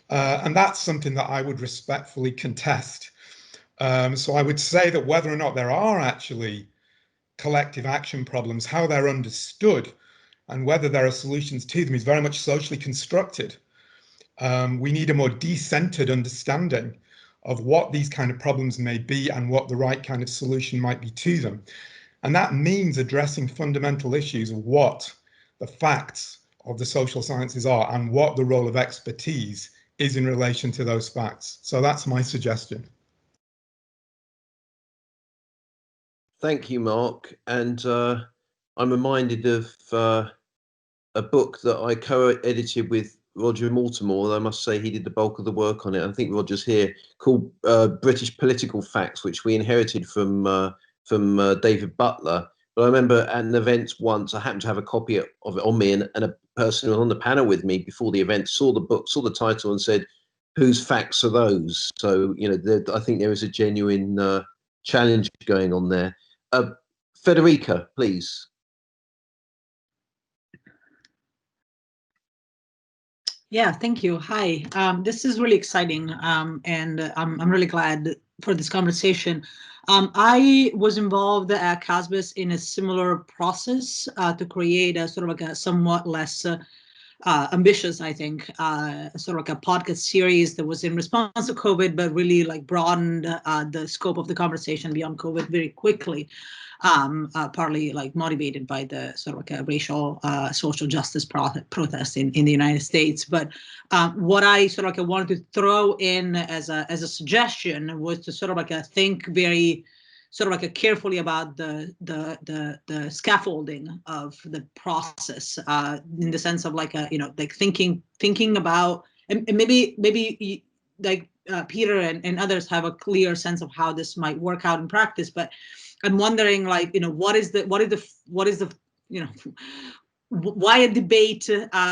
[SPEAKER 8] And that's something that I would respectfully contest. So I would say that whether or not there are actually collective action problems, how they're understood, and whether there are solutions to them is very much socially constructed. We need a more decentered understanding of what these kind of problems may be and what the right kind of solution might be to them. And that means addressing fundamental issues of what the facts of the social sciences are and what the role of expertise is in relation to those facts. So that's my suggestion.
[SPEAKER 3] Thank you, Mark. And I'm reminded of a book that I co-edited with Roger Mortimer. I must say he did the bulk of the work on it. I think Roger's here, called British Political Facts, which we inherited from David Butler. But I remember at an event once, I happened to have a copy of it on me, and a person who was on the panel with me before the event saw the book, saw the title, and said, "Whose facts are those?" So, you know, I think there is a genuine challenge going on there. Federica, please.
[SPEAKER 9] Yeah, thank you. Hi, this is really exciting, and I'm really glad for this conversation. I was involved at CASBIS in a similar process to create a sort of like a somewhat less ambitious, I think, sort of like a podcast series that was in response to COVID, but really like broadened the scope of the conversation beyond COVID very quickly. Partly like motivated by the sort of like a racial social justice protest in the United States. But what I sort of like wanted to throw in as a suggestion was to sort of like think very sort of like carefully about the scaffolding of the process in the sense of like you know, like thinking about, and maybe like Peter and others have a clear sense of how this might work out in practice, but I'm wondering, like, you know, what is the you know, why a debate?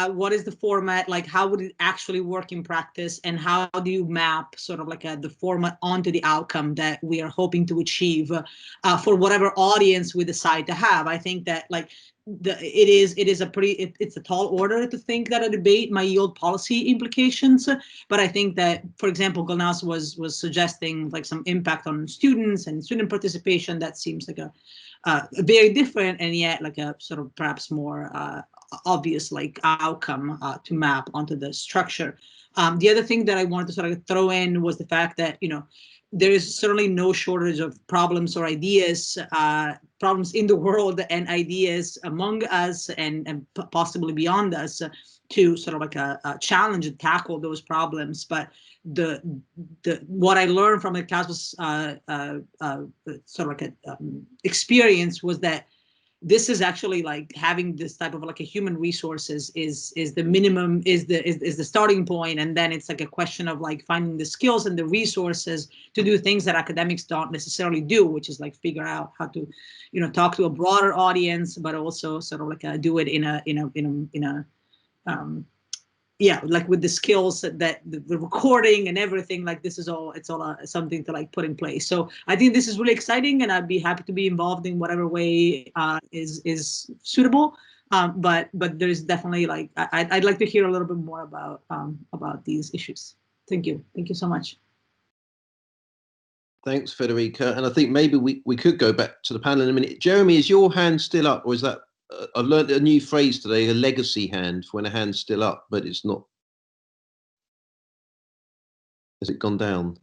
[SPEAKER 9] What is the format? Like, how would it actually work in practice? And how do you map sort of like the format onto the outcome that we are hoping to achieve for whatever audience we decide to have? I think that like it's a tall order to think that a debate might yield policy implications, but I think that, for example, Gulnaz was suggesting like some impact on students and student participation. That seems like a very different and yet like a sort of perhaps more obvious like outcome to map onto the structure. The other thing that I wanted to sort of throw in was the fact that, you know, there is certainly no shortage of problems or ideas, problems in the world and ideas among us and possibly beyond us to sort of like challenge and tackle those problems. But what I learned from the CASBIS sort of like experience was that this is actually like having this type of like a human resources is the minimum, is the starting point, and then it's like a question of like finding the skills and the resources to do things that academics don't necessarily do, which is like figure out how to, you know, talk to a broader audience, but also sort of like do it in a yeah, like with the skills that the recording and everything, like this is all, it's all something to like put in place. So I think this is really exciting, and I'd be happy to be involved in whatever way is suitable. But there's definitely like, I'd like to hear a little bit more about these issues. Thank you so much.
[SPEAKER 3] Thanks, Federica. And I think maybe we could go back to the panel in a minute. Jeremy, is your hand still up, or is that? I've learned a new phrase today, a legacy hand, when a hand's still up, but it's not. Has it gone down?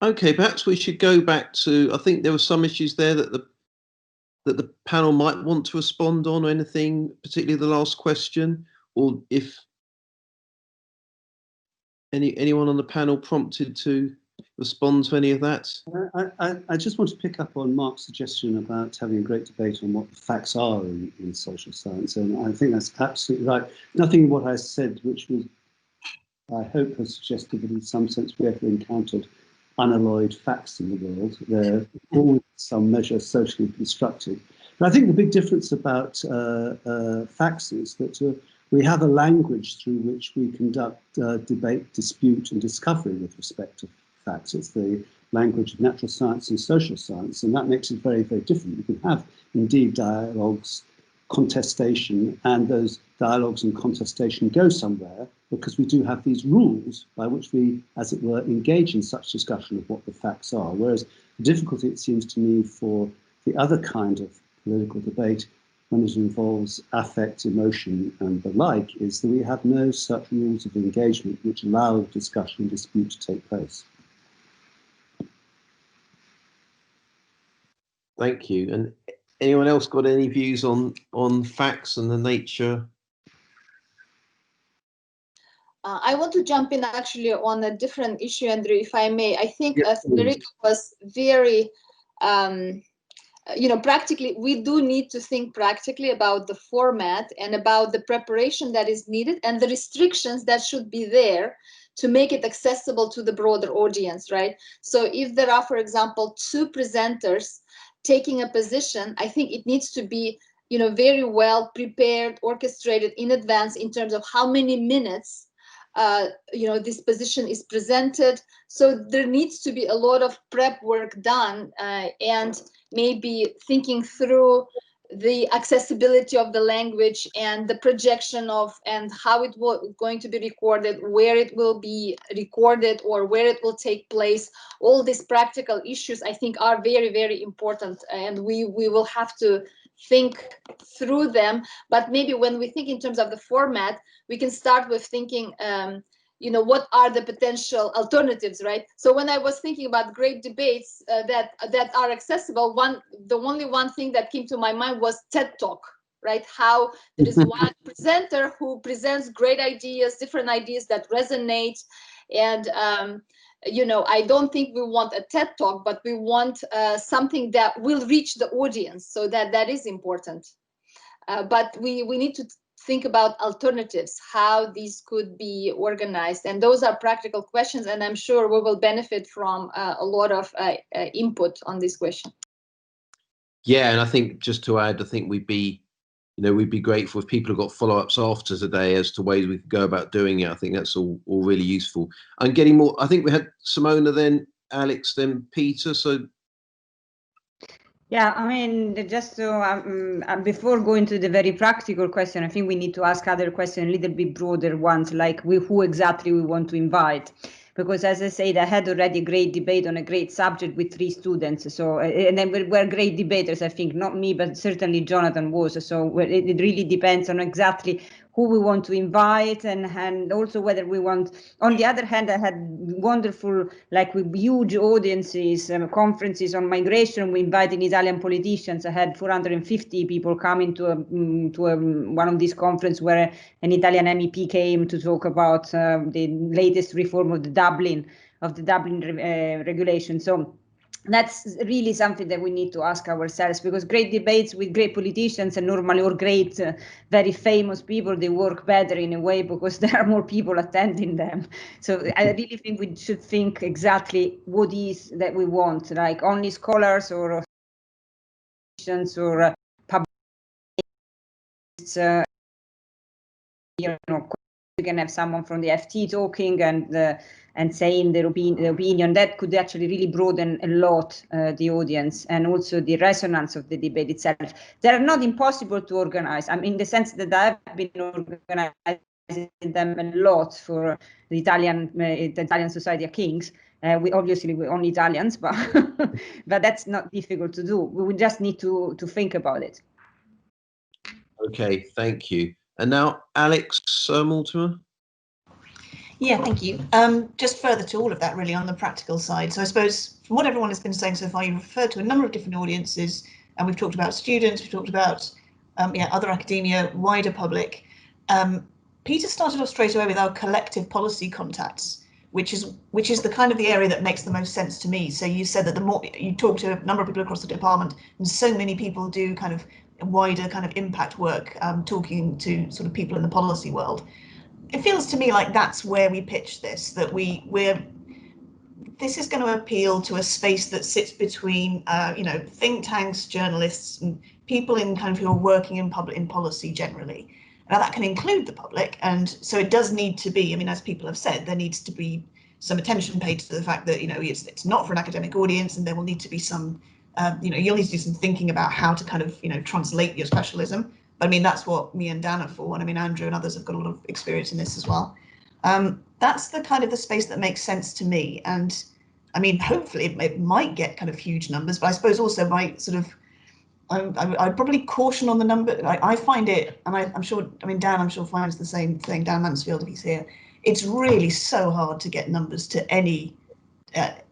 [SPEAKER 3] Okay, perhaps we should go back to, I think there were some issues there that the panel might want to respond on, or anything, particularly the last question, or if anyone on the panel prompted to respond to any of that.
[SPEAKER 6] I just want to pick up on Mark's suggestion about having a great debate on what the facts are in social science, and I think that's absolutely right. Nothing in what I said, which was, I hope, has suggested that in some sense we ever encountered unalloyed facts in the world. They're always some measure socially constructed. But I think the big difference about facts is that we have a language through which we conduct debate, dispute, and discovery with respect to facts. It's the language of natural science and social science, and that makes it very, very different. You can have, indeed, dialogues, contestation, and those dialogues and contestation go somewhere because we do have these rules by which we, as it were, engage in such discussion of what the facts are. Whereas the difficulty, it seems to me, for the other kind of political debate, when it involves affect, emotion, and the like, is that we have no such rules of engagement which allow discussion and dispute to take place.
[SPEAKER 3] Thank you. And anyone else got any views on facts and the nature?
[SPEAKER 5] I want to jump in actually on a different issue, Andrew, if I may. I think Federica was very practically, we do need to think practically about the format and about the preparation that is needed and the restrictions that should be there to make it accessible to the broader audience, right? So if there are, for example, 2 presenters taking a position, I think it needs to be, very well prepared, orchestrated in advance in terms of how many minutes this position is presented. So there needs to be a lot of prep work done, and maybe thinking through the accessibility of the language and the projection of and how it will going to be recorded, where it will be recorded or where it will take place. All these practical issues, I think, are very, very important, and we will have to think through them. But maybe when we think in terms of the format, we can start with thinking, what are the potential alternatives, right? So when I was thinking about great debates that are accessible, the only one thing that came to my mind was TED Talk, right? How there is one presenter who presents great ideas, different ideas that resonate. And, I don't think we want a TED Talk, but we want something that will reach the audience. So that is important. But we need to think about alternatives, how these could be organized. And those are practical questions, and I'm sure we will benefit from a lot of input on this question.
[SPEAKER 3] Yeah, and I think just to add, I think we'd be grateful if people have got follow-ups after today as to ways we could go about doing it. I think that's all really useful. I'm getting more. I think we had Simona, then Alex, then Peter. So
[SPEAKER 4] yeah, I mean, just to before going to the very practical question, I think we need to ask other questions, a little bit broader ones, like who exactly we want to invite. Because as I said, I had already a great debate on a great subject with 3 students. So, and then we're great debaters, I think, not me, but certainly Jonathan was. So it really depends on exactly who we want to invite, and also whether we want. On the other hand, I had wonderful, like with huge audiences, conferences on migration. We invited Italian politicians. I had 450 people coming to one of these conferences where an Italian MEP came to talk about the latest reform of the Dublin regulation. So that's really something that we need to ask ourselves, because great debates with great politicians and normally or great, very famous people, they work better in a way because there are more people attending them. So I really think we should think exactly what is that we want, like only scholars or publicists, we can have someone from the FT talking and saying their opinion. That could actually really broaden a lot the audience and also the resonance of the debate itself. They are not impossible to organize. I mean, in the sense that I've been organizing them a lot for the Italian Society of Kings. We're only Italians, but but that's not difficult to do. We just need to think about it.
[SPEAKER 3] okay, thank you. And now Alex Mortimer.
[SPEAKER 10] Yeah, thank you. Just further to all of that, really, on the practical side. So I suppose from what everyone has been saying so far, you referred to a number of different audiences, and we've talked about students, we've talked about other academia, wider public. Peter started off straight away with our collective policy contacts, which is the kind of the area that makes the most sense to me. So you said that the more you talk to a number of people across the department, and so many people do kind of wider kind of impact work, talking to sort of people in the policy world. It feels to me like that's where we pitch this, that this is going to appeal to a space that sits between, think tanks, journalists, and people in kind of who are working in policy generally. Now that can include the public, and so it does need to be. I mean, as people have said, there needs to be some attention paid to the fact that it's not for an academic audience, and there will need to be some, you'll need to do some thinking about how to kind of translate your specialism. But I mean, that's what me and Dan are for, and I mean, Andrew and others have got a lot of experience in this as well. That's the kind of the space that makes sense to me. And I mean, hopefully it might get kind of huge numbers, but I suppose also might sort of, I'd probably caution on the number. I find it, and I'm sure, I mean, Dan, I'm sure finds the same thing, Dan Mansfield, if he's here. It's really so hard to get numbers to any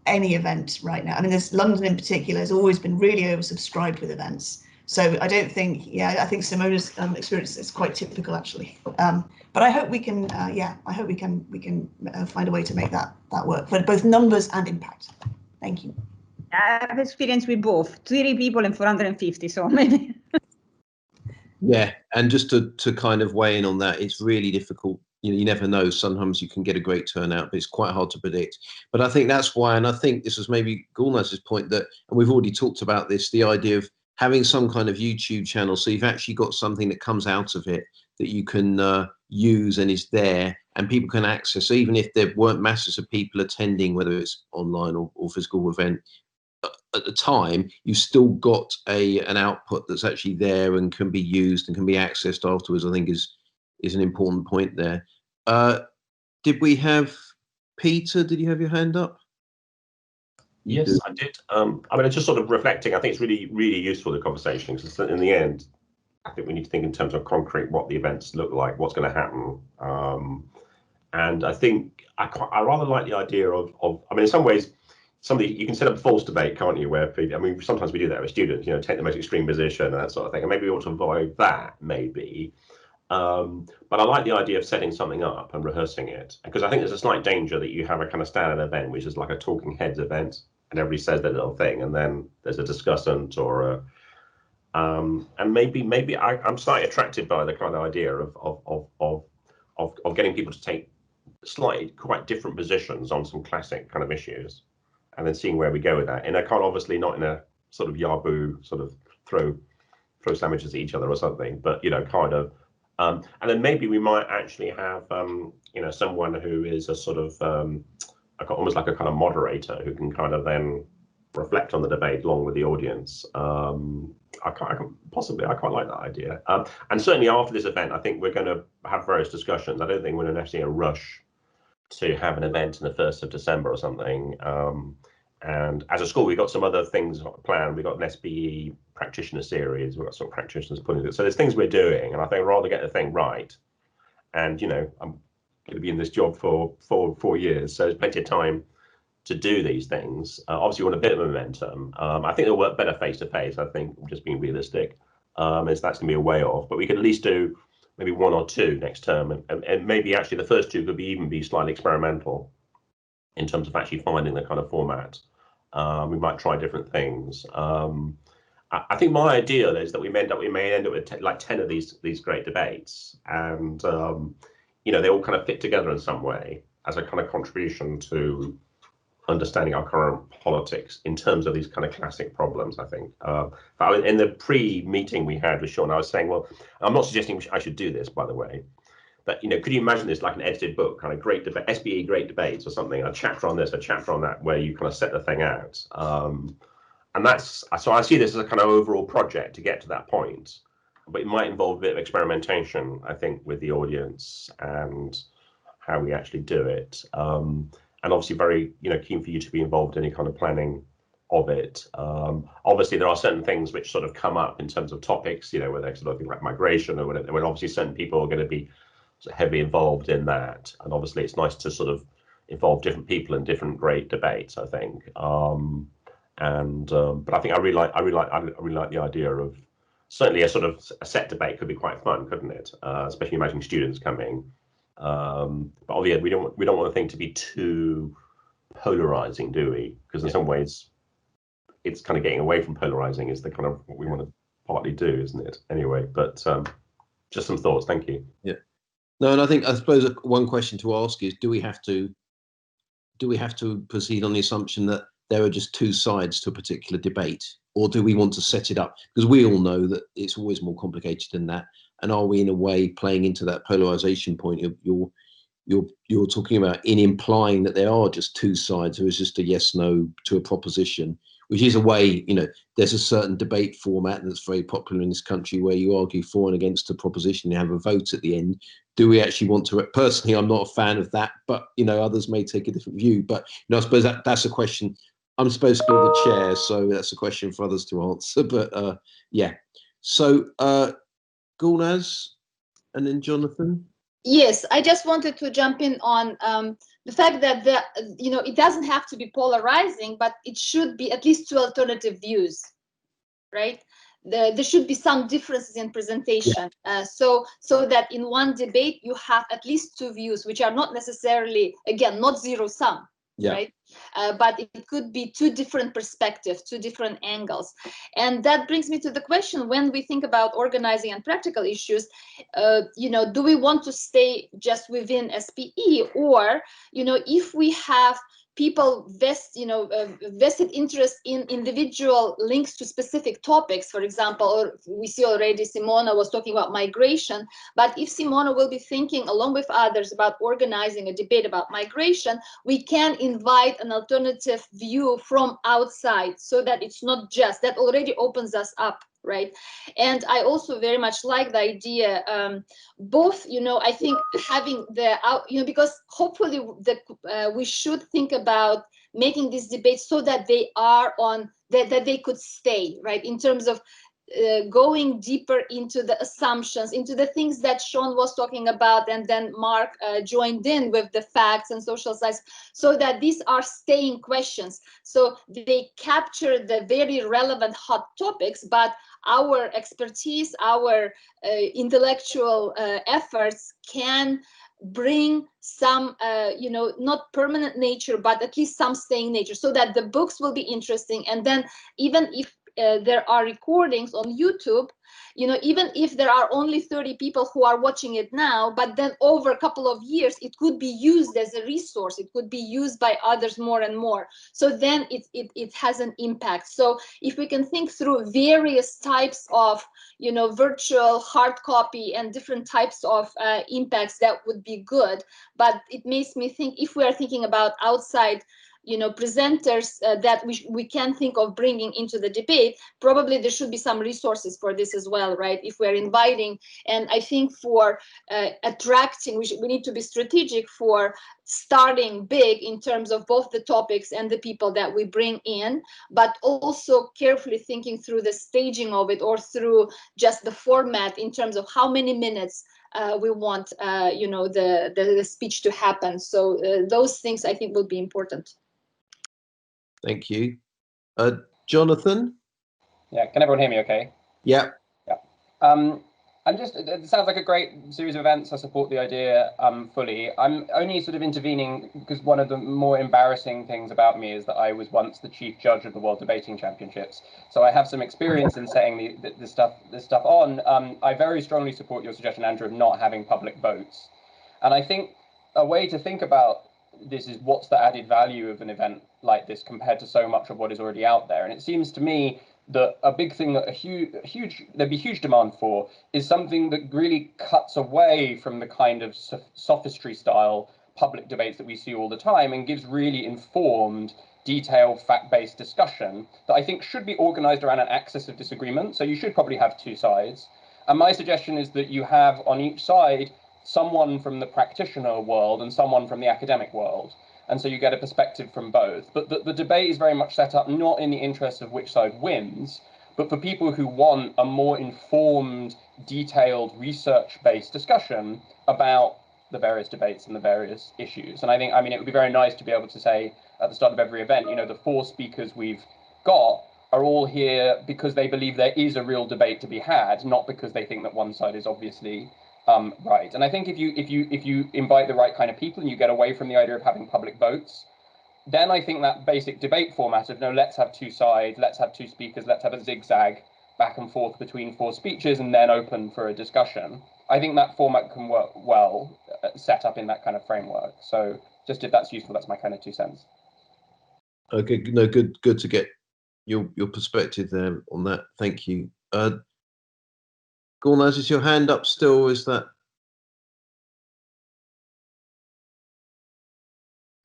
[SPEAKER 10] event right now. I mean, there's London in particular has always been really oversubscribed with events. So I don't think, I think Simona's experience is quite typical actually. But I hope we can, I hope we can find a way to make that work for both numbers and impact. Thank you.
[SPEAKER 4] I have experience with both, 3 people and 450, so maybe.
[SPEAKER 3] Yeah, and just to kind of weigh in on that, it's really difficult. You never know. Sometimes you can get a great turnout, but it's quite hard to predict. But I think that's why, and I think this was maybe Gulnaz's point, that, and we've already talked about this, the idea of having some kind of YouTube channel, so you've actually got something that comes out of it that you can use and is there, and people can access. So even if there weren't masses of people attending, whether it's online or physical event, at the time, you've still got an output that's actually there and can be used and can be accessed afterwards. I think is an important point there. Did we have Peter? Did you have your hand up?
[SPEAKER 1] Yes, I did. I mean, just sort of reflecting, I think it's really, really useful, the conversation, because in the end, I think we need to think in terms of concrete, what the events look like, what's going to happen. And I think I rather like the idea of, I mean, in some ways, you can set up a false debate, can't you? Where people, I mean, sometimes we do that with students, take the most extreme position and that sort of thing. And maybe we ought to avoid that, maybe. But I like the idea of setting something up and rehearsing it, because I think there's a slight danger that you have a kind of standard event, which is like a talking heads event, and everybody says their little thing, and then there's a discussant or a. And maybe I'm slightly attracted by the kind of idea of getting people to take slightly quite different positions on some classic kind of issues, and then seeing where we go with that. And I can't, obviously not in a sort of yaboo sort of throw sandwiches at each other or something, but kind of. And then maybe we might actually have someone who is a sort of almost like a kind of moderator who can kind of then reflect on the debate along with the audience. I quite like that idea. And certainly after this event, I think we're going to have various discussions. I don't think we're in necessarily a rush to have an event in the 1st of December or something. And as a school, we've got some other things planned. We've got an SBE practitioner series. We've got some practitioners putting it. So there's things we're doing, and I think I'd rather get the thing right. And I'm going to be in this job for 4 years, so there's plenty of time to do these things. Obviously, you want a bit of momentum. I think it'll work better face to face. I think, I'm just being realistic, as that's going to be a way off. But we could at least do maybe 1 or 2 next term, and maybe actually the first 2 could even be slightly experimental in terms of actually finding the kind of format. We might try different things. I think my idea is that we may end up with like 10 of these great debates, and they all kind of fit together in some way as a kind of contribution to understanding our current politics in terms of these kind of classic problems. I think in the pre-meeting we had with Sean, I was saying, well, I'm not suggesting I should do this, by the way, but could you imagine this like an edited book, kind of great debate, SBE great debates or something, a chapter on this, a chapter on that, where you kind of set the thing out. And that's, so I see this as a kind of overall project to get to that point, but it might involve a bit of experimentation, I think, with the audience and how we actually do it. And obviously very, keen for you to be involved in any kind of planning of it. Obviously, there are certain things which sort of come up in terms of topics, where they sort of think like migration or whatever, when obviously certain people are going to be sort of heavily involved in that. And obviously, it's nice to sort of involve different people in different great debates, I think. But I think I really like the idea of certainly a sort of a set debate could be quite fun, couldn't it? Especially imagining students coming. But obviously we don't want the thing to be too polarizing, do we? Because in some ways it's kind of getting away from polarizing is the kind of what we want to partly do, isn't it? Anyway, but just some thoughts. Thank you.
[SPEAKER 3] Yeah. No, and I suppose one question to ask is, do we have to proceed on the assumption that there are just 2 sides to a particular debate, or do we want to set it up? Because we all know that it's always more complicated than that. And are we in a way playing into that polarization point you're talking about, in implying that there are just 2 sides, or is just a yes no to a proposition, which is a way, there's a certain debate format that's very popular in this country where you argue for and against a proposition, you have a vote at the end. Do we actually want to? Personally, I'm not a fan of that, but others may take a different view. But I suppose that's a question. I'm supposed to be the chair, so that's a question for others to answer. But yeah, so Gulnaz and then Jonathan.
[SPEAKER 5] Yes, I just wanted to jump in on the fact that it doesn't have to be polarizing, but it should be at least 2 alternative views, right? There should be some differences in presentation, so that in one debate you have at least 2 views, which are not necessarily, again, not zero sum,
[SPEAKER 3] Yeah.
[SPEAKER 5] Right? But it could be two different perspectives, two different angles. And that brings me to the question, when we think about organizing and practical issues, do we want to stay just within SPE, or, if we have people vested interest in individual links to specific topics, for example, or we see already Simona was talking about migration, but if Simona will be thinking along with others about organizing a debate about migration, we can invite an alternative view from outside, so that it's not just, that already opens us up, right? And I also very much like the idea, both, I think having the, because hopefully we should think about making these debates so that they are on, that they could stay, right? In terms of going deeper into the assumptions, into the things that Sean was talking about, and then Mark joined in with the facts and social science, so that these are staying questions. So they capture the very relevant hot topics, but our expertise, our intellectual efforts can bring some, not permanent nature, but at least some staying nature, so that the books will be interesting. And then even if there are recordings on YouTube, even if there are only 30 people who are watching it now, but then over a couple of years, it could be used as a resource. It could be used by others more and more. So then it has an impact. So if we can think through various types of, virtual, hard copy, and different types of impacts, that would be good. But it makes me think, if we are thinking about outside presenters that we can think of bringing into the debate, probably there should be some resources for this as well, right? If we're inviting, and I think for attracting, we need to be strategic for starting big in terms of both the topics and the people that we bring in, but also carefully thinking through the staging of it, or through just the format in terms of how many minutes we want, the speech to happen. So those things I think will be important.
[SPEAKER 3] Thank you. Jonathan?
[SPEAKER 11] Yeah, can everyone hear me okay?
[SPEAKER 3] Yeah.
[SPEAKER 11] Yeah. It sounds like a great series of events. I support the idea fully. I'm only sort of intervening because one of the more embarrassing things about me is that I was once the chief judge of the World Debating Championships. So I have some experience in setting this stuff on. I very strongly support your suggestion, Andrew, of not having public votes. And I think a way to think about this is, what's the added value of an event like this compared to so much of what is already out there? And it seems to me that a big thing that there'd be huge demand for is something that really cuts away from the kind of sophistry style public debates that we see all the time, and gives really informed, detailed, fact-based discussion that I think should be organized around an axis of disagreement. So you should probably have two sides. And my suggestion is that you have on each side someone from the practitioner world and someone from the academic world. And so you get a perspective from both. But the debate is very much set up not in the interest of which side wins, but for people who want a more informed, detailed, research-based discussion about the various debates and the various issues. And I mean, it would be very nice to be able to say at the start of every event, the 4 speakers we've got are all here because they believe there is a real debate to be had, not because they think that one side is obviously right. And I think if you invite the right kind of people and you get away from the idea of having public votes, then I think that basic debate format of, no, let's have 2 sides, let's have 2 speakers, let's have a zigzag back and forth between 4 speeches and then open for a discussion. I think that format can work well set up in that kind of framework. So just if that's useful, that's my kind of 2 cents.
[SPEAKER 3] Okay, no, good to get your perspective there on that. Thank you. Gulnaz, is your hand up still? Is that?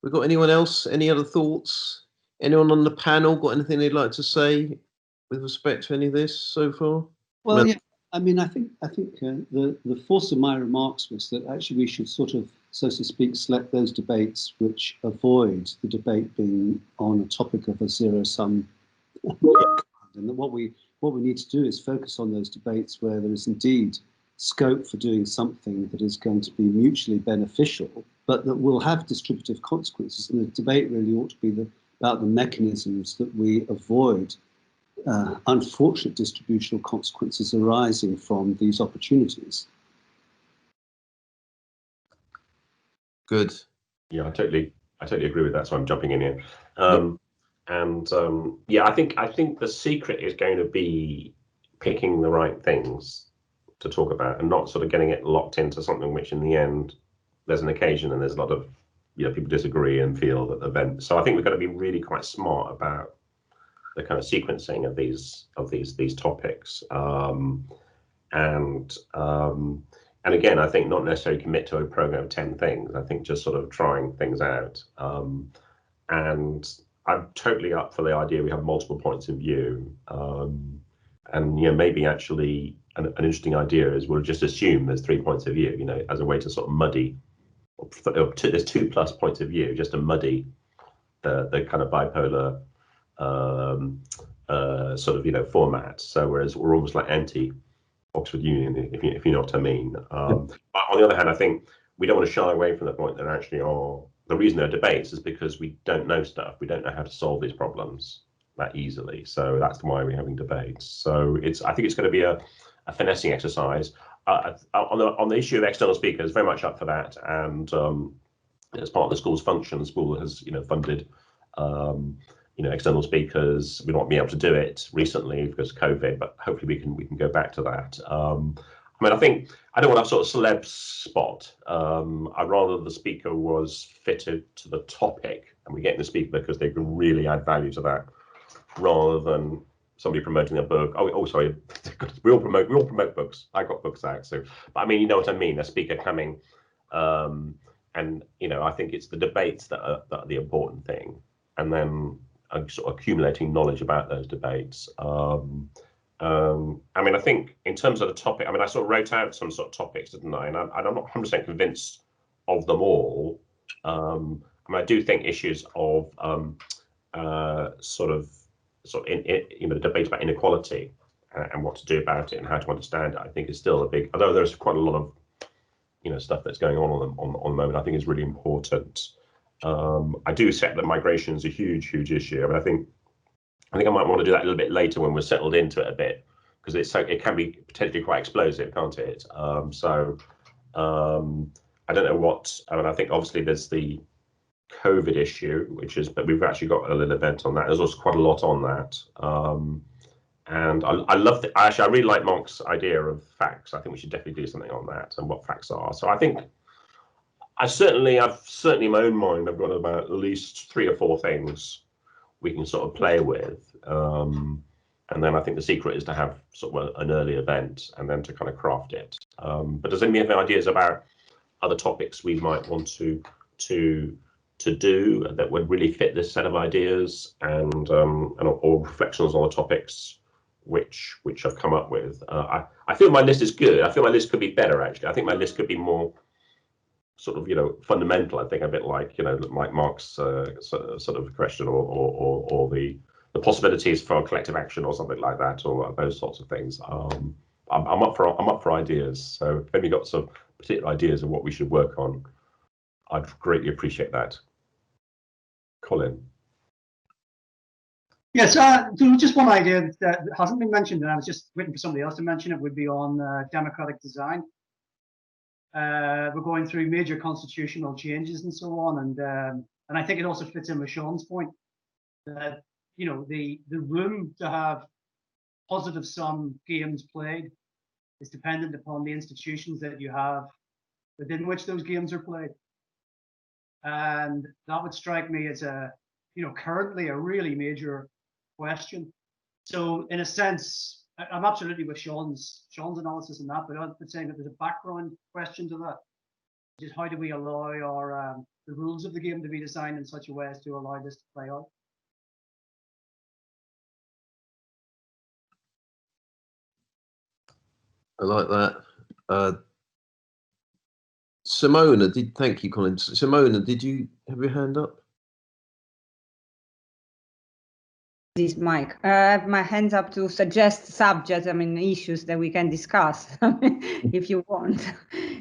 [SPEAKER 3] We got anyone else? Any other thoughts? Anyone on the panel got anything they'd like to say with respect to any of this so far?
[SPEAKER 6] Well, yeah. I mean, I think the force of my remarks was that actually we should sort of, so to speak, select those debates which avoid the debate being on a topic of a zero-sum. And that what we need to do is focus on those debates where there is indeed scope for doing something that is going to be mutually beneficial, but that will have distributive consequences. And the debate really ought to be about the mechanisms that we avoid unfortunate distributional consequences arising from these opportunities.
[SPEAKER 3] Good.
[SPEAKER 1] Yeah, I totally I totally agree with that. So I'm jumping in here. Yeah, I think the secret is going to be picking the right things to talk about and not sort of getting it locked into something which in the end there's an occasion and there's a lot of people disagree and feel that the event. So I think we've got to be really quite smart about the kind of sequencing of these topics. And again, I think not necessarily commit to a program of 10 things. I think just sort of trying things out. And I'm totally up for the idea we have multiple points of view. And maybe actually an interesting idea is we'll just assume there's 3 points of view, as a way to sort of muddy. There's 2+ points of view, just to muddy the kind of bipolar sort of format. So whereas we're almost like anti-Oxford Union, if you know what I mean. But on the other hand, I think we don't want to shy away from the point that actually the reason there are debates is because we don't know stuff. We don't know how to solve these problems that easily. So that's why we're having debates. So I think it's going to be a finessing exercise. On the issue of external speakers, very much up for that. And as part of the school's function, the school has funded external speakers. We've not been able to do it recently because of COVID, but hopefully we can go back to that. I think I don't want to sort of celeb spot. I'd rather the speaker was fitted to the topic, and we get the speaker because they can really add value to that, rather than somebody promoting a book. Oh, sorry, we all promote books. I got books out, so. But I mean, you know what I mean. A speaker coming, and I think it's the debates that are the important thing, and then sort of accumulating knowledge about those debates. I think in terms of the topic, I sort of wrote out some sort of topics, didn't I? And I'm not 100% convinced of them all. I do think issues of the debate about inequality and what to do about it and how to understand it, I think is still a big, although there's quite a lot of stuff that's going on the moment, I think is really important. I do accept that migration is a huge issue. I think I might want to do that a little bit later when we're settled into it a bit, because it can be potentially quite explosive, can't it? I don't know what. I think obviously there's the COVID issue, but we've actually got a little event on that. There's also quite a lot on that. And I love I really like Mark's idea of facts. I think we should definitely do something on that and what facts are. So I think I've certainly in my own mind, I've got about at least 3 or 4 things we can sort of play with. And then I think the secret is to have sort of an early event and then to kind of craft it. But does anybody have ideas about other topics we might want to do that would really fit this set of ideas and or reflections on the topics which I've come up with? I feel my list is good. I feel my list could be better, actually. I think my list could be more sort of fundamental. I think a bit like like Mark's sort of question or the possibilities for collective action or something like that, or those sorts of things. I'm up for ideas. So if anybody got some particular ideas of what we should work on, I'd greatly appreciate that. Colin.
[SPEAKER 6] Yes, just one idea that hasn't been mentioned, and I was just waiting for somebody else to mention it, would be on democratic design. We're going through major constitutional changes and so on, and I think it also fits in with Sean's point that the room to have positive sum games played is dependent upon the institutions that you have within which those games are played, and that would strike me as currently a really major question. So in a sense, I'm absolutely with Sean's analysis on that, but I'm saying that there's a background question to that, which is how do we allow our the rules of the game to be designed in such a way as to allow this to play out.
[SPEAKER 3] I like that. Simona, thank you, Colin. Simona, did you have your hand up?
[SPEAKER 4] This mic. I have my hands up to suggest subjects, issues that we can discuss if you want.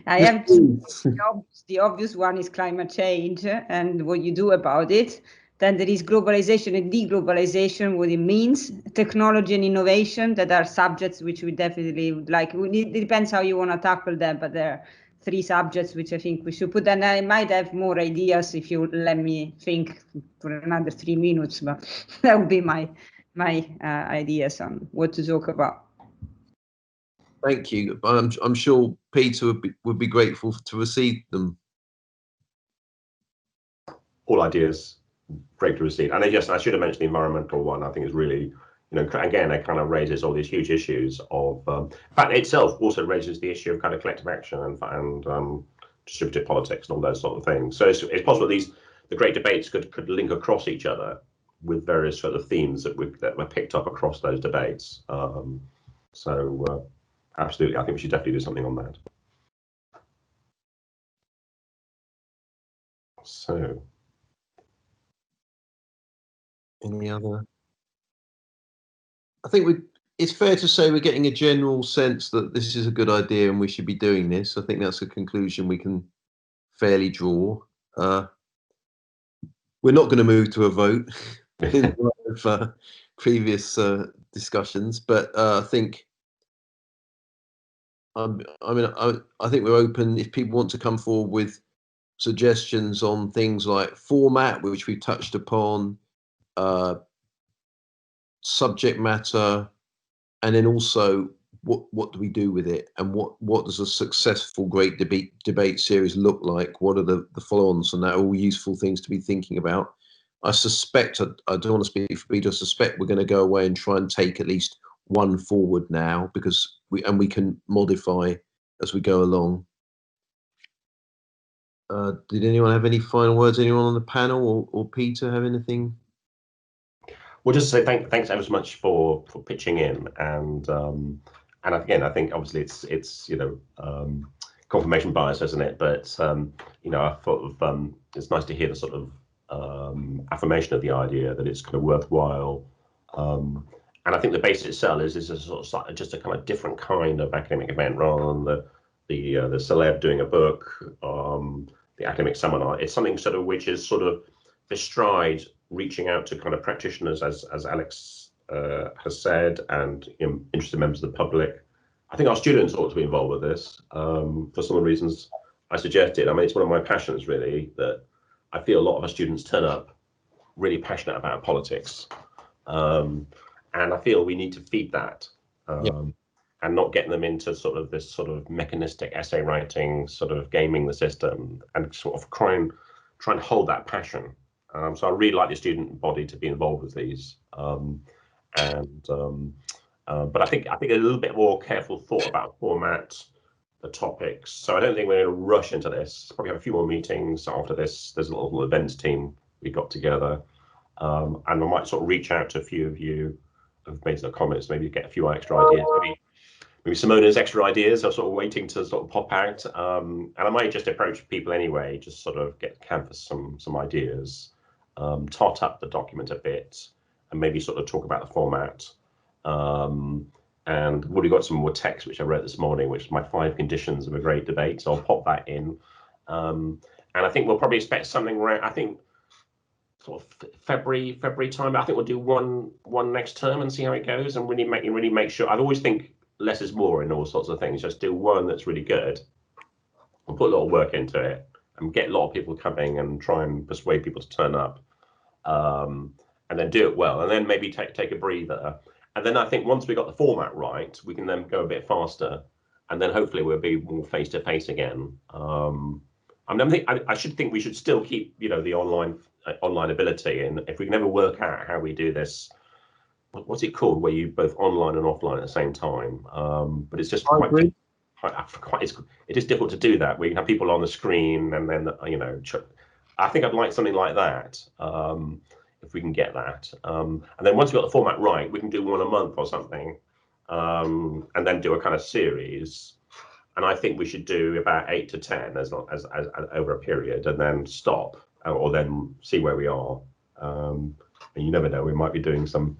[SPEAKER 4] I have the obvious one is climate change and what you do about it. Then there is globalization and deglobalization, what it means, technology and innovation that are subjects which we definitely would like. It depends how you want to tackle them, but they're 3 subjects which I think we should put, and I might have more ideas if you let me think for another 3 minutes, but that would be my ideas on what to talk about.
[SPEAKER 3] Thank you. I'm sure Peter would be grateful to receive them.
[SPEAKER 1] All ideas, great to receive. And yes, I should have mentioned the environmental one. I think is really, again, it kind of raises all these huge issues of, but itself also raises the issue of kind of collective action and distributed politics and all those sort of things. So it's possible the great debates could link across each other with various sort of themes that were picked up across those debates. Absolutely, I think we should definitely do something on that. So,
[SPEAKER 3] any other? I think it's fair to say we're getting a general sense that this is a good idea and we should be doing this. I think that's a conclusion we can fairly draw. We're not going to move to a vote in light of previous discussions, but I think I think we're open if people want to come forward with suggestions on things like format, which we touched upon, subject matter, and then also what do we do with it, and what does a successful great debate series look like? What are the follow-ons, and that are all useful things to be thinking about. I suspect, I don't want to speak for Peter, I suspect we're going to go away and try and take at least one forward now, because we can modify as we go along. Did anyone have any final words? Anyone on the panel or Peter have anything?
[SPEAKER 1] Well, just to say thanks ever so much for pitching in, and again, I think obviously it's confirmation bias, isn't it? But I thought of it's nice to hear the sort of affirmation of the idea that it's kind of worthwhile. And I think the base itself is a sort of just a kind of different kind of academic event rather than the celeb doing a book, the academic seminar. It's something sort of which is sort of bestride reaching out to kind of practitioners, as Alex has said, and interested members of the public. I think our students ought to be involved with this for some of the reasons I suggested. I mean, it's one of my passions, really, that I feel a lot of our students turn up really passionate about politics. And I feel we need to feed that and not get them into sort of this sort of mechanistic essay writing, sort of gaming the system, and sort of try and hold that passion. So I really like the student body to be involved with these. But I think a little bit more careful thought about format, the topics. So I don't think we're going to rush into this. Probably have a few more meetings after this. There's a little events team we got together. And I might sort of reach out to a few of you who've made some comments, maybe get a few extra ideas. Maybe Simona's extra ideas are sort of waiting to sort of pop out. And I might just approach people anyway, just sort of canvass some ideas, tot up the document a bit, and maybe sort of talk about the format. And we've already got some more text, which I wrote this morning, which is my 5 conditions of a great debate. So I'll pop that in. And I think we'll probably expect something around, I think, sort of February time. I think we'll do one next term and see how it goes, and really make sure. I always think less is more in all sorts of things. Just do one that's really good, and put a lot of work into it, and get a lot of people coming, and try and persuade people to turn up, and then do it well, and then maybe take a breather. And then I think once we got the format right, we can then go a bit faster, and then hopefully we'll be more face to face again. I should think we should still keep, the online ability, and if we can ever work out how we do this, what's it called, where you both online and offline at the same time. But it's just it is difficult to do that. We can have people on the screen, and then I think I'd like something like that. If we can get that, and then once we've got the format right, we can do one a month or something, and then do a kind of series. And I think we should do about 8 to 10 as over a period, and then stop, or then see where we are. And you never know, we might be doing some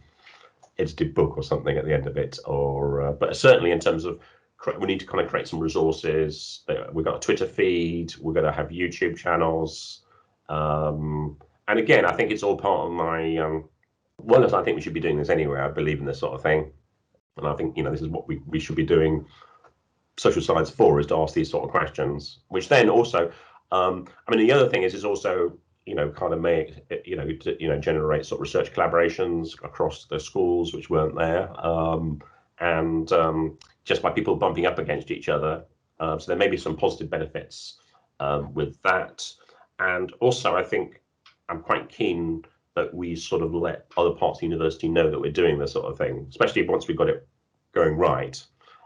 [SPEAKER 1] edited book or something at the end of it, or but certainly in terms of we need to kind of create some resources. We've got a Twitter feed, we're going to have YouTube channels. And again, I think it's all part of my, I think we should be doing this anyway. I believe in this sort of thing. And I think, this is what we should be doing social science for, is to ask these sort of questions, which then also, I mean, the other thing is also, kind of make, generate sort of research collaborations across the schools which weren't there, and just by people bumping up against each other. So there may be some positive benefits with that. And also, I think I'm quite keen that we sort of let other parts of the university know that we're doing this sort of thing, especially once we've got it going right.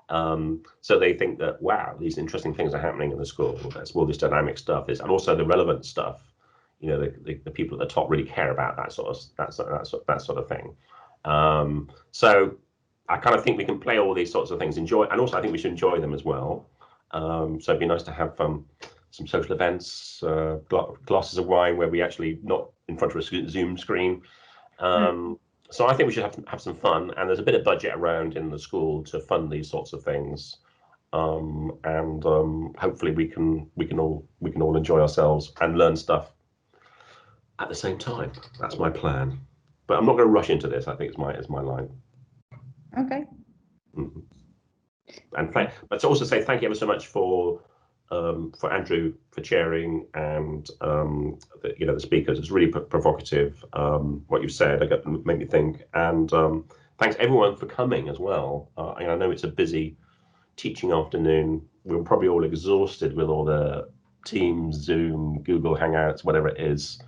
[SPEAKER 1] So they think that, wow, these interesting things are happening in the school. There's all this dynamic stuff, and also the relevant stuff. The people at the top really care about that sort of thing. So I kind of think we can play all these sorts of things, enjoy, and also I think we should enjoy them as well. So it'd be nice to have some social events, glasses of wine where we actually not in front of a Zoom screen. So I think we should have some fun, and there's a bit of budget around in the school to fund these sorts of things, and hopefully we can all enjoy ourselves and learn stuff at the same time. That's my plan, but I'm not going to rush into this. I think it's my line.
[SPEAKER 4] Okay.
[SPEAKER 1] Mm-hmm. And but to also say thank you ever so much for Andrew for chairing, and the speakers. It's really provocative what you've said. Made me think, and thanks everyone for coming as well. I know it's a busy teaching afternoon. We're probably all exhausted with all the Teams, Zoom, Google Hangouts, whatever it is.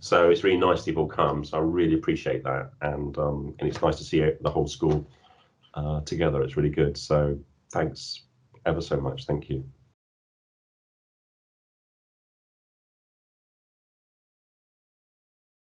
[SPEAKER 1] So it's really nice people come. So I really appreciate that, and it's nice to see the whole school together. It's really good. So thanks ever so much. Thank you.